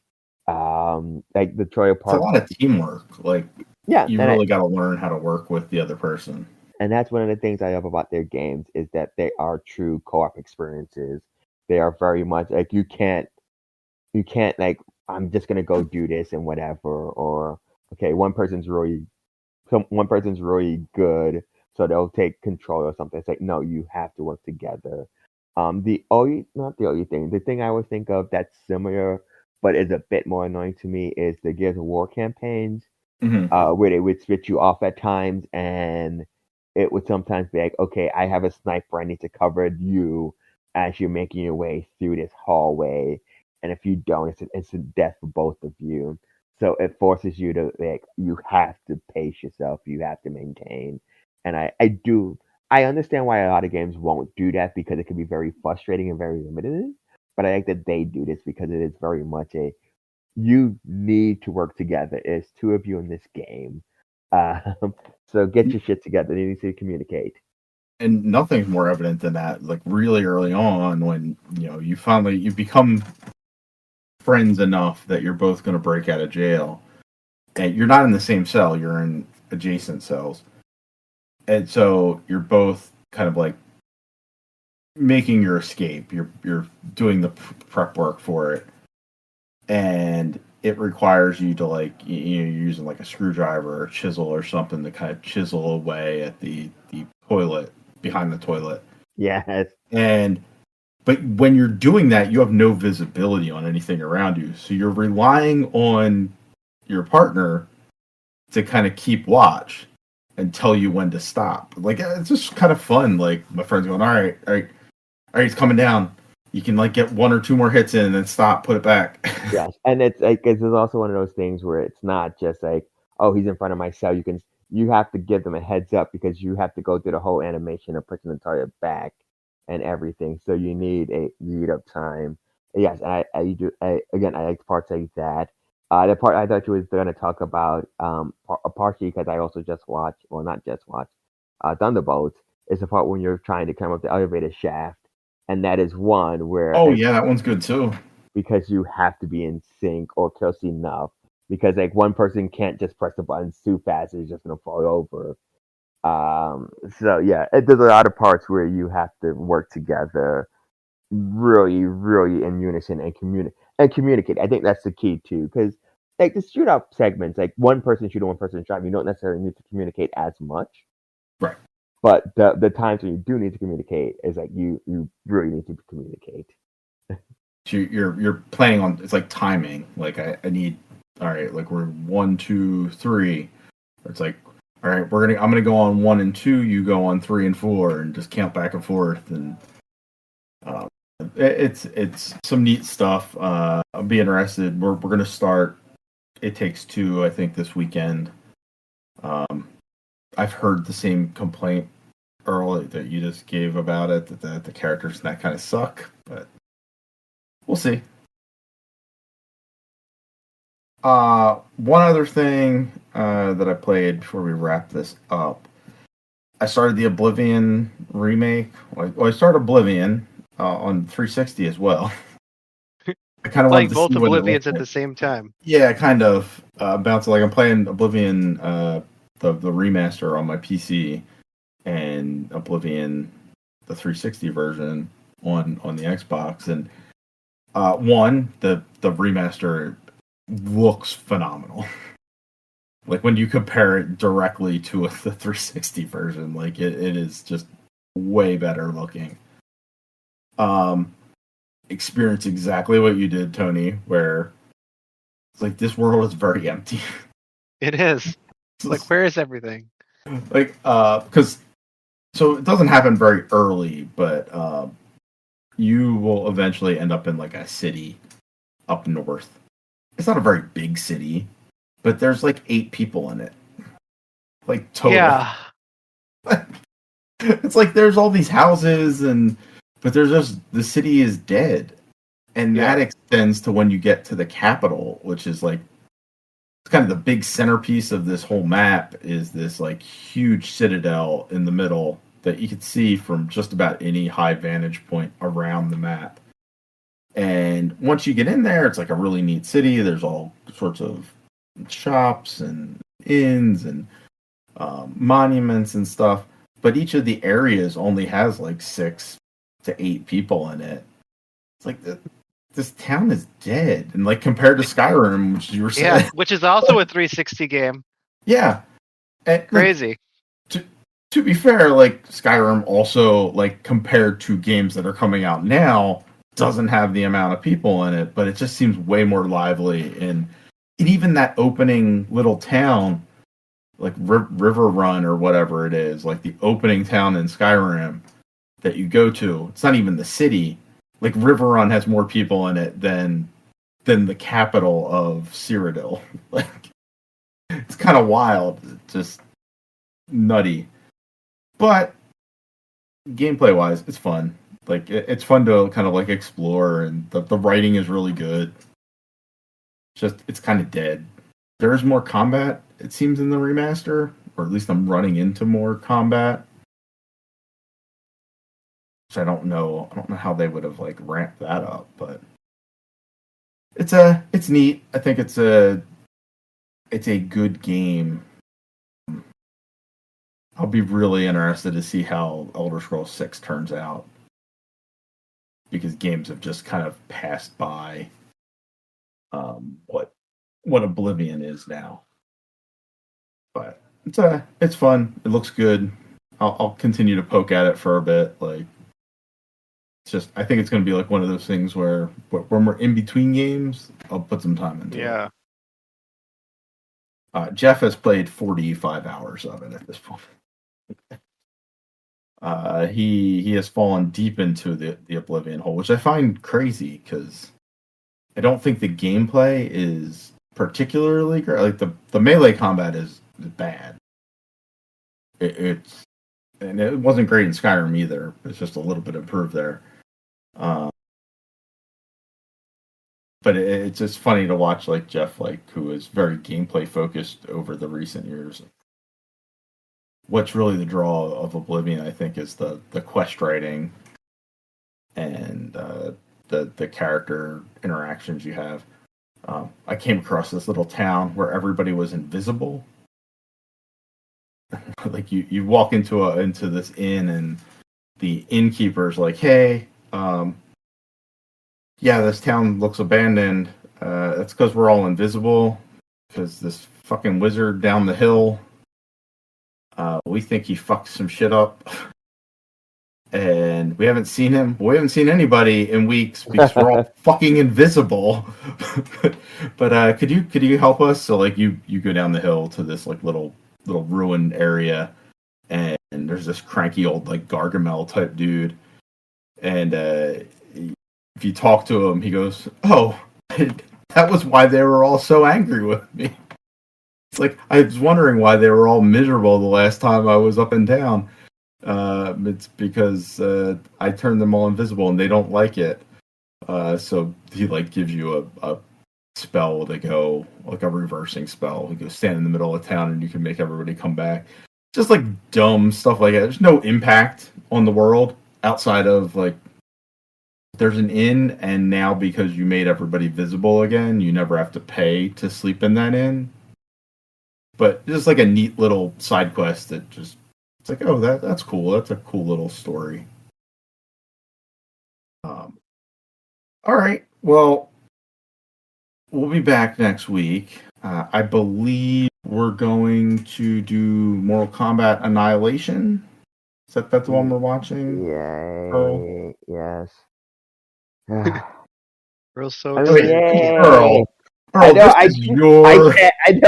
[SPEAKER 2] Like the Troy
[SPEAKER 1] It's a
[SPEAKER 2] Park.
[SPEAKER 1] lot of teamwork. Like,
[SPEAKER 2] Yeah,
[SPEAKER 1] you really got to learn how to work with the other person.
[SPEAKER 2] and that's one of the things I love about their games is that they are true co-op experiences. They are very much like you can't like I'm just gonna go do this and whatever, or okay, one person's really good, so they'll take control or something. It's like no, you have to work together. The only not the only thing, the thing I would think of that's similar but is a bit more annoying to me is the Gears of War campaigns, where they would switch you off at times, and it would sometimes be like, okay, I have a sniper, I need to cover you as you're making your way through this hallway, and if you don't, it's an instant death for both of you. So it forces you to like, you have to pace yourself, you have to maintain, and I understand why a lot of games won't do that because it can be very frustrating and very limited. But I like that they do this because it is very much a you need to work together. It's two of you in this game. Um, so get your shit together. You need to communicate.
[SPEAKER 1] And nothing's more evident than that. Like really early on, when you become friends enough that you're both going to break out of jail, and you're not in the same cell. You're in adjacent cells, and so you're both kind of like making your escape. You're doing the prep work for it, and it requires you to like you're using like a screwdriver or chisel or something to kind of chisel away at the toilet behind the toilet.
[SPEAKER 2] Yes.
[SPEAKER 1] But when you're doing that, you have no visibility on anything around you, so you're relying on your partner to kind of keep watch and tell you when to stop. Like it's just kind of fun. Like my friend's going, all right, he's coming down. You can like get one or two more hits in and then stop, put it back.
[SPEAKER 2] Yes, and it's like it's also one of those things where it's not just like, oh, he's in front of my cell. You have to give them a heads up because you have to go through the whole animation of pushing the target back and everything. So you need a lead up time. Yes, again, I like parts like that. The part I thought you was going to talk about, partially because I also just watched, well, not just watched, Thunderbolts, is the part when you're trying to climb up the elevator shaft, and that is one where
[SPEAKER 1] Oh yeah, that one's good too.
[SPEAKER 2] because you have to be in sync or close enough because like one person can't just press the buttons too fast, it's just gonna fall over. So yeah, there's a lot of parts where you have to work together really, really in unison and communicate. I think that's the key too, because like the shoot up segments, like one person shooting, one person shooting, you don't necessarily need to communicate as much.
[SPEAKER 1] Right.
[SPEAKER 2] But the times when you do need to communicate is like you really need to communicate.
[SPEAKER 1] You're playing on, it's like timing. Like I need, all right, like we're 1, 2, 3. It's like, all right, I'm gonna go on 1 and 2. You go on 3 and 4, and just count back and forth. And it's some neat stuff. I'll be interested. We're gonna start It Takes Two, I think, this weekend. I've heard the same complaint early that you just gave about it, that the characters and that kind of suck, but we'll see. One other thing that I played before we wrap this up, I started the Oblivion remake. Well, I started Oblivion on 360 as well. I kind of wanted
[SPEAKER 3] Playing
[SPEAKER 1] to
[SPEAKER 3] both
[SPEAKER 1] see what it
[SPEAKER 3] Oblivions
[SPEAKER 1] looked
[SPEAKER 3] at
[SPEAKER 1] like.
[SPEAKER 3] the same time.
[SPEAKER 1] Yeah, kind of. Bouncing, like I'm playing Oblivion, the remaster on my PC, and Oblivion, the 360 version on the Xbox. And the remaster looks phenomenal. Like when you compare it directly to the 360 version, like it is just way better looking. Experience exactly what you did, Tony, where it's like this world is very empty.
[SPEAKER 3] It is. Like, where is everything?
[SPEAKER 1] Like, because so it doesn't happen very early, but you will eventually end up in like a city up north. It's not a very big city, but there's like 8 people in it. Like total.
[SPEAKER 3] Yeah.
[SPEAKER 1] It's like there's all these houses but there's just the city is dead. And that extends to when you get to the capital, which is like it's kind of the big centerpiece of this whole map is this like huge citadel in the middle that you can see from just about any high vantage point around the map. And once you get in there, it's like a really neat city. There's all sorts of shops and inns and monuments and stuff. But each of the areas only has like 6 to 8 people in it. It's like this town is dead. And like compared to Skyrim, which you were saying.
[SPEAKER 3] Yeah, which is also a 360 game.
[SPEAKER 1] Yeah. And,
[SPEAKER 3] crazy.
[SPEAKER 1] To be fair, like Skyrim also, like compared to games that are coming out now, doesn't have the amount of people in it, but it just seems way more lively. And even that opening little town, like River Run or whatever it is, like the opening town in Skyrim that you go to, it's not even the city. Like River Run has more people in it than the capital of Cyrodiil. Like it's kind of wild, just nutty. But gameplay wise, it's fun. Like it's fun to kind of like explore, and the writing is really good. Just it's kind of dead. There is more combat, it seems, in the remaster, or at least I'm running into more combat. Which I don't know. I don't know how they would have like ramped that up, but it's neat. I think it's a good game. I'll be really interested to see how Elder Scrolls 6 turns out, because games have just kind of passed by what Oblivion is now. But it's fun. It looks good. I'll continue to poke at it for a bit. Like it's just, I think it's going to be like one of those things where when we're in between games, I'll put some time into it. Jeff has played 45 hours of it at this point. He has fallen deep into the Oblivion hole, which I find crazy because I don't think the gameplay is particularly great. Like the melee combat is bad. It's and it wasn't great in Skyrim either. It's just a little bit improved there. But it's just funny to watch like Jeff, like who is very gameplay focused over the recent years. What's really the draw of Oblivion, I think, is the quest writing and the character interactions you have. I came across this little town where everybody was invisible. Like you walk into this inn and the innkeeper's like, "Hey, yeah, this town looks abandoned. That's because we're all invisible. Because this fucking wizard down the hill, we think he fucked some shit up, and we haven't seen him. We haven't seen anybody in weeks because we're all fucking invisible. But could you help us?" So like you go down the hill to this like little ruined area, and there's this cranky old like Gargamel type dude, and if you talk to him, he goes, "Oh, that was why they were all so angry with me. It's like I was wondering why they were all miserable the last time I was up and down. It's because I turned them all invisible and they don't like it. So he like gives you a spell to go, like a reversing spell. You go stand in the middle of town and you can make everybody come back. Just like dumb stuff like that. There's no impact on the world outside of like there's an inn, and now because you made everybody visible again, you never have to pay to sleep in that inn. But just like a neat little side quest that just it's like, oh, that's cool. That's a cool little story. All right. Well, we'll be back next week. I believe we're going to do Mortal Kombat Annihilation. Is that the one we're watching?
[SPEAKER 2] Yay!
[SPEAKER 1] Earl?
[SPEAKER 2] Yes.
[SPEAKER 3] Real so
[SPEAKER 2] I mean, yay!
[SPEAKER 1] Earl,
[SPEAKER 2] I know.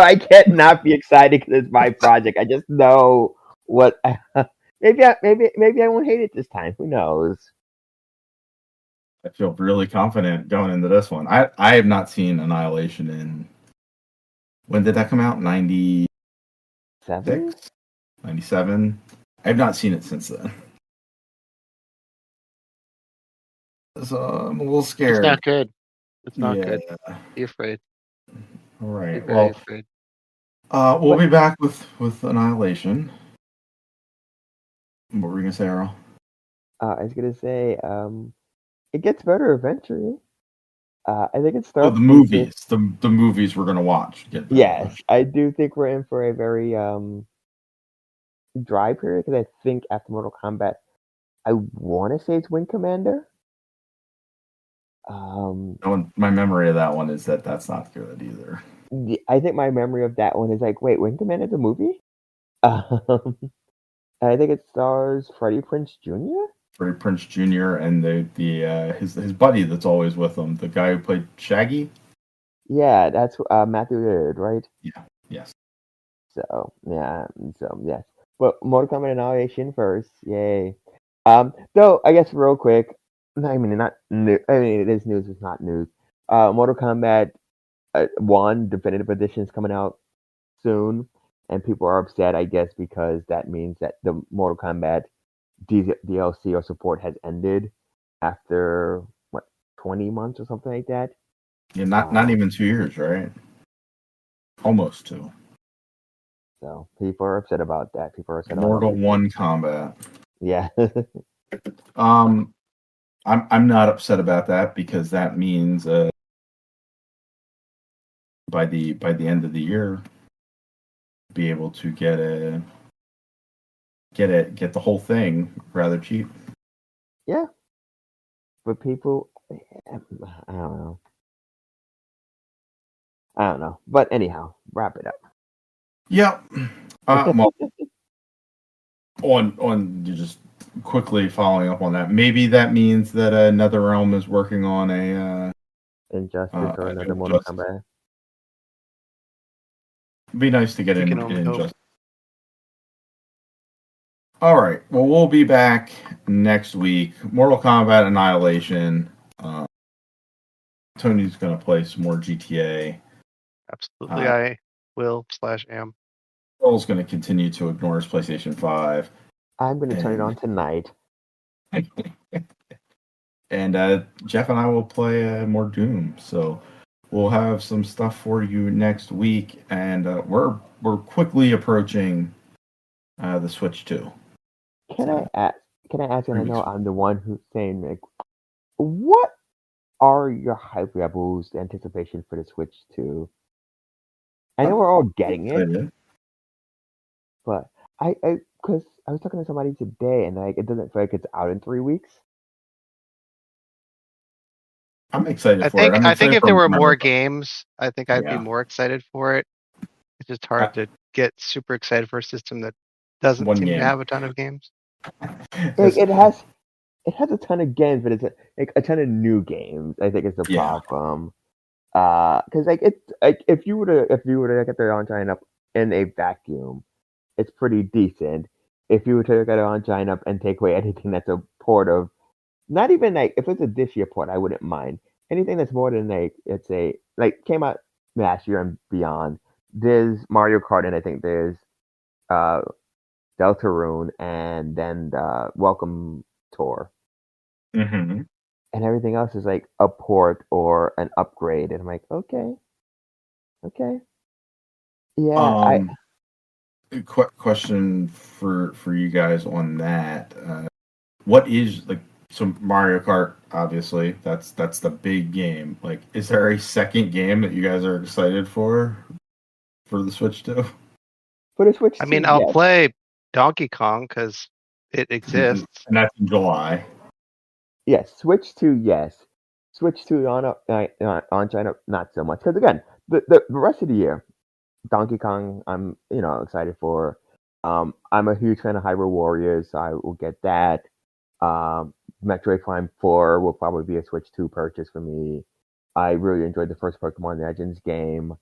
[SPEAKER 1] I
[SPEAKER 2] can't not be excited because it's my project. I just know what. Maybe I won't hate it this time. Who knows?
[SPEAKER 1] I feel really confident going into this one. I have not seen Annihilation in. When did that come out? 96? 97? I have not seen it since then. So I'm a little scared.
[SPEAKER 3] It's not good. It's not good. Be afraid.
[SPEAKER 1] All right.
[SPEAKER 3] Be very afraid.
[SPEAKER 1] We'll be back with Annihilation. What were you gonna say, Earl?
[SPEAKER 2] I was gonna say, it gets better eventually. I think it
[SPEAKER 1] Oh,
[SPEAKER 2] starts.
[SPEAKER 1] the movies. The movies we're gonna watch. Get better.
[SPEAKER 2] Yes, I do think we're in for a very dry period because I think after Mortal Kombat, I want to say it's Wing Commander.
[SPEAKER 1] My memory of that one is that that's not good either.
[SPEAKER 2] I think my memory of that one is like, wait, Wing Commander's a movie? Um, I think it stars Freddie Prinze Jr.
[SPEAKER 1] Freddie Prinze Jr. and the his buddy that's always with him, the guy who played Shaggy.
[SPEAKER 2] Yeah, that's Matthew Lillard, right?
[SPEAKER 1] Yeah. Yes.
[SPEAKER 2] So yeah, so yes. But Mortal Kombat Annihilation first, yay. Though I guess real quick, I mean not new. I mean it is news. It's not news. Mortal Kombat 1 Definitive Edition is coming out soon, and people are upset, I guess, because that means that the Mortal Kombat DLC or support has ended after what 20 months or something like that.
[SPEAKER 1] Yeah, not even 2 years, right? Almost 2.
[SPEAKER 2] So people are upset about that. People are upset about
[SPEAKER 1] Mortal 1 Combat.
[SPEAKER 2] yeah.
[SPEAKER 1] I'm not upset about that because that means by the end of the year, be able to get the whole thing rather cheap.
[SPEAKER 2] Yeah. But people, I don't know. I don't know. But anyhow, wrap it up.
[SPEAKER 1] Yep. Well, on just quickly following up on that, maybe that means that NetherRealm is working on a
[SPEAKER 2] Injustice or another Mortal Kombat.
[SPEAKER 1] It'd be nice to get
[SPEAKER 3] We
[SPEAKER 1] in
[SPEAKER 3] can only hope.
[SPEAKER 1] Injustice. All right. Well, we'll be back next week. Mortal Kombat Annihilation. Tony's going to play some more GTA.
[SPEAKER 3] Absolutely, I will/am.
[SPEAKER 1] Earl's going to continue to ignore his PlayStation 5.
[SPEAKER 2] I'm going to turn it on tonight.
[SPEAKER 1] And Jeff and I will play more Doom. So we'll have some stuff for you next week. And we're quickly approaching the Switch 2.
[SPEAKER 2] Can I ask? And I know I'm the one who's saying, like, what are your hype levels, the anticipation for the Switch 2? I know we're all getting it, but because I was talking to somebody today, and like it doesn't feel like it's out in 3 weeks.
[SPEAKER 1] I'm excited for it.
[SPEAKER 3] I think if there were more games, I think I'd be more excited for it. It's just hard to get super excited for a system that doesn't seem to have a ton of games.
[SPEAKER 2] Like it has a ton of games, but it's like a ton of new games. I think is the problem. Because like it's like if you were to get the on lineup in a vacuum, it's pretty decent. If you were to get it on lineup and take away anything that's a port of, not even like if it's a this year port, I wouldn't mind. Anything that's more than like it's a like came out last year and beyond. There's Mario Kart, and I think there's Deltarune, and then the Welcome Tour.
[SPEAKER 1] Mm-hmm.
[SPEAKER 2] And everything else is like a port or an upgrade, and I'm like, okay, yeah.
[SPEAKER 1] Question for you guys on that. What is like so Mario Kart? Obviously, that's the big game. Like, is there a second game that you guys are excited for the Switch 2?
[SPEAKER 2] For the Switch,
[SPEAKER 3] I mean, I'll play Donkey Kong because it exists,
[SPEAKER 1] and that's in July.
[SPEAKER 2] Yes, Switch 2, yes. Switch 2 on China, not so much. Because again, the rest of the year, Donkey Kong, I'm excited for. I'm a huge fan of Hyrule Warriors, so I will get that. Metroid Prime 4 will probably be a Switch 2 purchase for me. I really enjoyed the first Pokemon Legends game.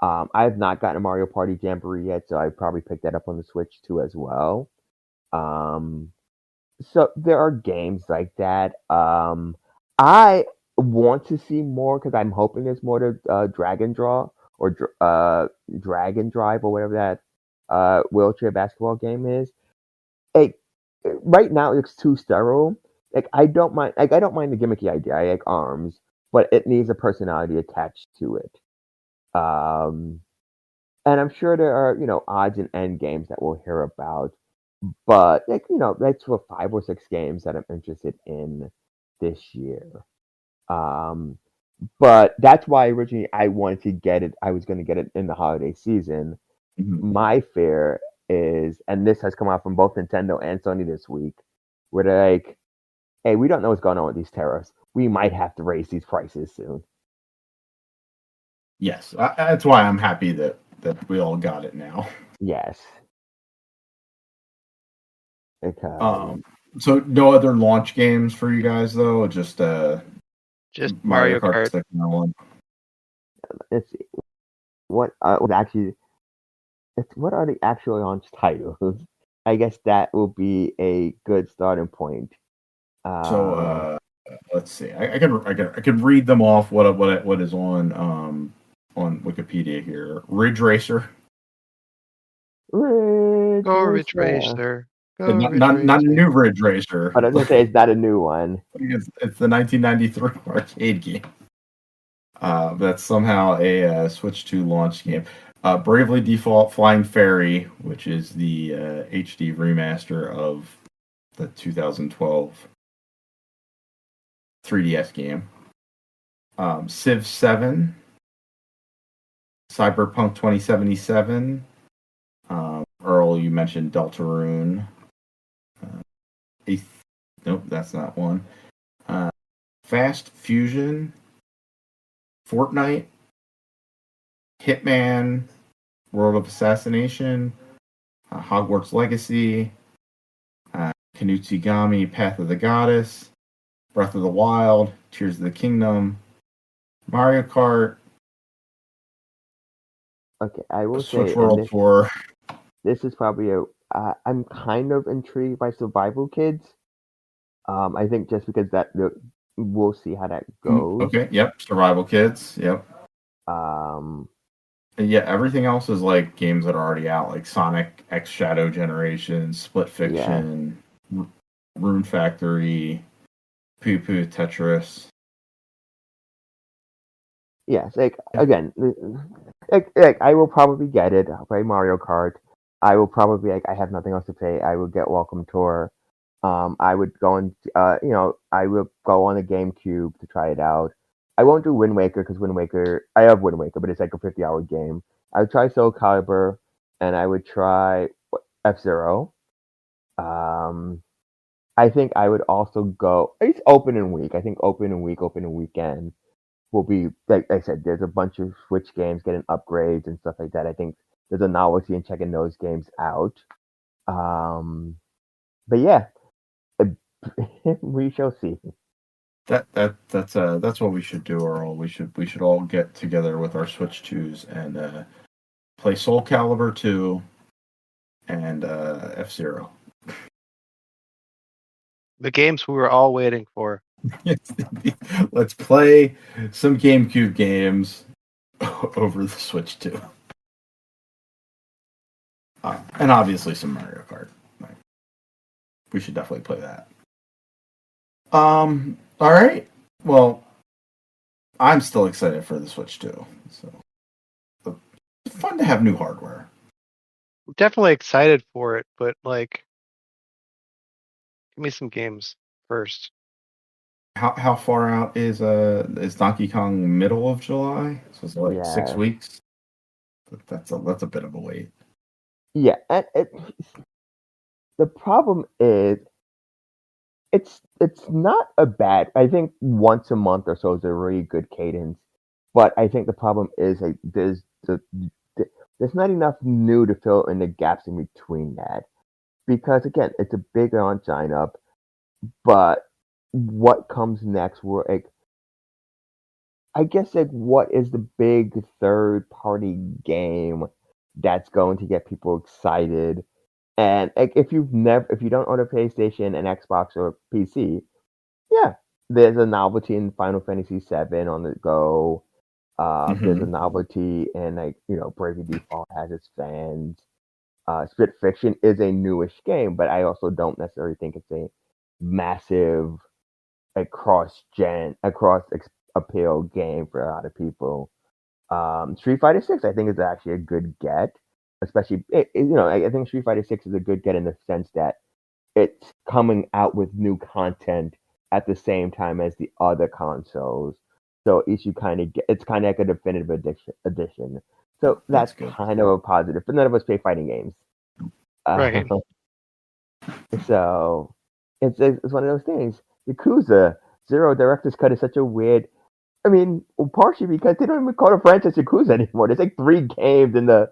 [SPEAKER 2] I have not gotten a Mario Party Jamboree yet, so I probably picked that up on the Switch 2 as well. So there are games like that. I want to see more because I'm hoping there's more to Dragon Draw or Dragon Drive or whatever that wheelchair basketball game is. Like right now, it's too sterile. Like I don't mind. Like I don't mind the gimmicky idea. I like arms, but it needs a personality attached to it. And I'm sure there are odds and end games that we'll hear about. But like that's for 5 or 6 games that I'm interested in this year. But that's why originally I wanted to get it. I was going to get it in the holiday season. My fear is, and this has come out from both Nintendo and Sony this week, where they're like, "Hey, we don't know what's going on with these tariffs. We might have to raise these prices soon."
[SPEAKER 1] Yes, that's why I'm happy that we all got it now.
[SPEAKER 2] Yes. Because
[SPEAKER 1] So no other launch games for you guys though, just
[SPEAKER 3] Mario Kart.
[SPEAKER 1] Sticking on.
[SPEAKER 2] let's see, what was actually what are the actual launch titles? I guess that will be a good starting point.
[SPEAKER 1] So let's see. I can read them off. What is on Wikipedia here? Ridge Racer.
[SPEAKER 2] Ridge
[SPEAKER 3] Go Ridge
[SPEAKER 2] Racer.
[SPEAKER 3] Racer. Go Ridge
[SPEAKER 1] Not a
[SPEAKER 3] Racer.
[SPEAKER 1] new Ridge Racer.
[SPEAKER 2] But I was gonna say it's not a new one.
[SPEAKER 1] It's the 1993 arcade game. That's somehow a Switch 2 launch game. Bravely Default Flying Fairy, which is the HD remaster of the 2012 3DS game. Civ 7, Cyberpunk 2077. Earl, you mentioned Deltarune. Nope, that's not one. Fast Fusion, Fortnite, Hitman, World of Assassination, Hogwarts Legacy, Kanutsugami, Path of the Goddess, Breath of the Wild, Tears of the Kingdom, Mario Kart.
[SPEAKER 2] Okay, I will
[SPEAKER 1] Switch
[SPEAKER 2] say
[SPEAKER 1] World Tour.
[SPEAKER 2] This is probably I'm kind of intrigued by Survival Kids. I think just because we'll see how that goes.
[SPEAKER 1] Okay, yep, Survival Kids, yep. Yeah, everything else is like games that are already out, like Sonic X Shadow Generation, Split Fiction, Rune Factory, Poo Poo Tetris.
[SPEAKER 2] Yes, again, I will probably get it. I'll play Mario Kart. I will probably I have nothing else to play. I will get Welcome Tour. I would go on, I will go on a GameCube to try it out. I won't do Wind Waker because I have Wind Waker, but it's like a 50-hour game. I would try Soul Calibur, and I would try F-Zero. I think I would also go. It's opening week. I think opening weekend will be like I said. There's a bunch of Switch games getting upgrades and stuff like that. I think there's a novelty in checking those games out. But yeah, we shall see.
[SPEAKER 1] That's what we should do, Earl. We should all get together with our Switch 2s and play Soul Calibur 2 and F-Zero.
[SPEAKER 3] The games we were all waiting for.
[SPEAKER 1] Let's play some GameCube games over the Switch 2. And obviously some Mario Kart. We should definitely play that. All right. Well, I'm still excited for the Switch 2. So it's fun to have new hardware.
[SPEAKER 3] I'm definitely excited for it, but like, give me some games first.
[SPEAKER 1] How far out is Donkey Kong? Middle of July, so it's like 6 weeks. That's a bit of a wait.
[SPEAKER 2] Yeah, and the problem is it's not a bad. I think once a month or so is a really good cadence, but I think the problem is like there's not enough new to fill in the gaps in between that, because again it's a big launch lineup, but what comes next? I guess what is the big third party game that's going to get people excited? And like, if you don't own a PlayStation, an Xbox, or a PC, yeah, there's a novelty in Final Fantasy VII on the go. There's a novelty in Bravely Default has its fans. Split Fiction is a newish game, but I also don't necessarily think it's a massive cross appeal game for a lot of people. Street Fighter 6, I think, is actually a good get, especially I think Street Fighter 6 is a good get in the sense that it's coming out with new content at the same time as the other consoles. So at least you kind of get it's kind of like a definitive edition. So that's
[SPEAKER 1] good.
[SPEAKER 2] kind of a positive. But none of us play fighting games.
[SPEAKER 3] Right.
[SPEAKER 2] So it's one of those things. Yakuza Zero Director's Cut is such a weird. I mean, well, partially because they don't even call the franchise Yakuza anymore. There's like 3 games in the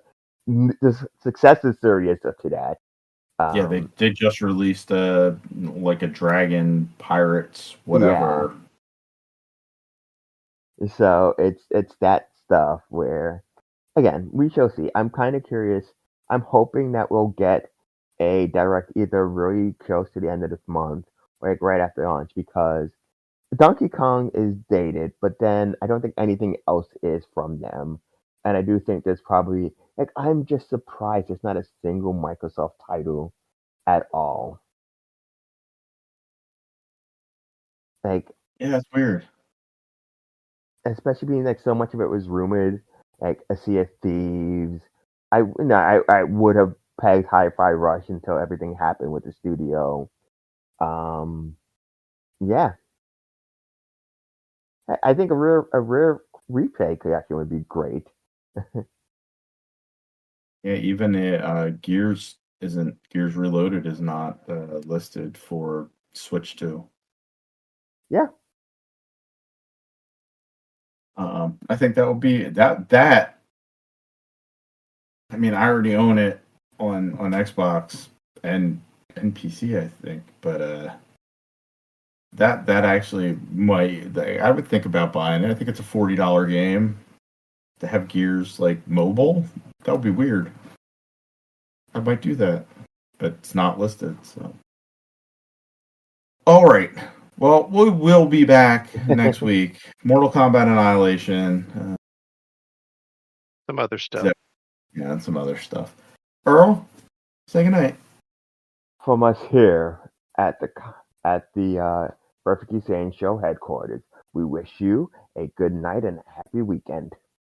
[SPEAKER 2] successor series to that.
[SPEAKER 1] Yeah, they just released like a Dragon Pirates whatever.
[SPEAKER 2] Yeah. So it's that stuff where, again, we shall see. I'm kind of curious. I'm hoping that we'll get a direct either really close to the end of this month or like right after launch, because Donkey Kong is dated, but then I don't think anything else is from them. And I do think there's probably like I'm just surprised there's not a single Microsoft title at all. Like,
[SPEAKER 1] Yeah, that's weird.
[SPEAKER 2] especially being like so much of it was rumored, like a Sea of Thieves. I would have pegged Hi-Fi Rush until everything happened with the studio. Yeah, I think a rare replay collection would be great.
[SPEAKER 1] Yeah, even Gears Reloaded is not listed for Switch 2.
[SPEAKER 2] Yeah.
[SPEAKER 1] I think that would be that. I mean, I already own it on Xbox and PC, I think, but that actually might. I would think about buying it. I think it's a $40 game to have Gears like mobile. That would be weird. I might do that, but it's not listed. So, all right. Well, we will be back next week. Mortal Kombat Annihilation.
[SPEAKER 3] Some other stuff.
[SPEAKER 1] Yeah, and some other stuff. Earl, say goodnight.
[SPEAKER 2] From us here at the Perfectly Sane Show headquarters, we wish you a good night and a happy weekend.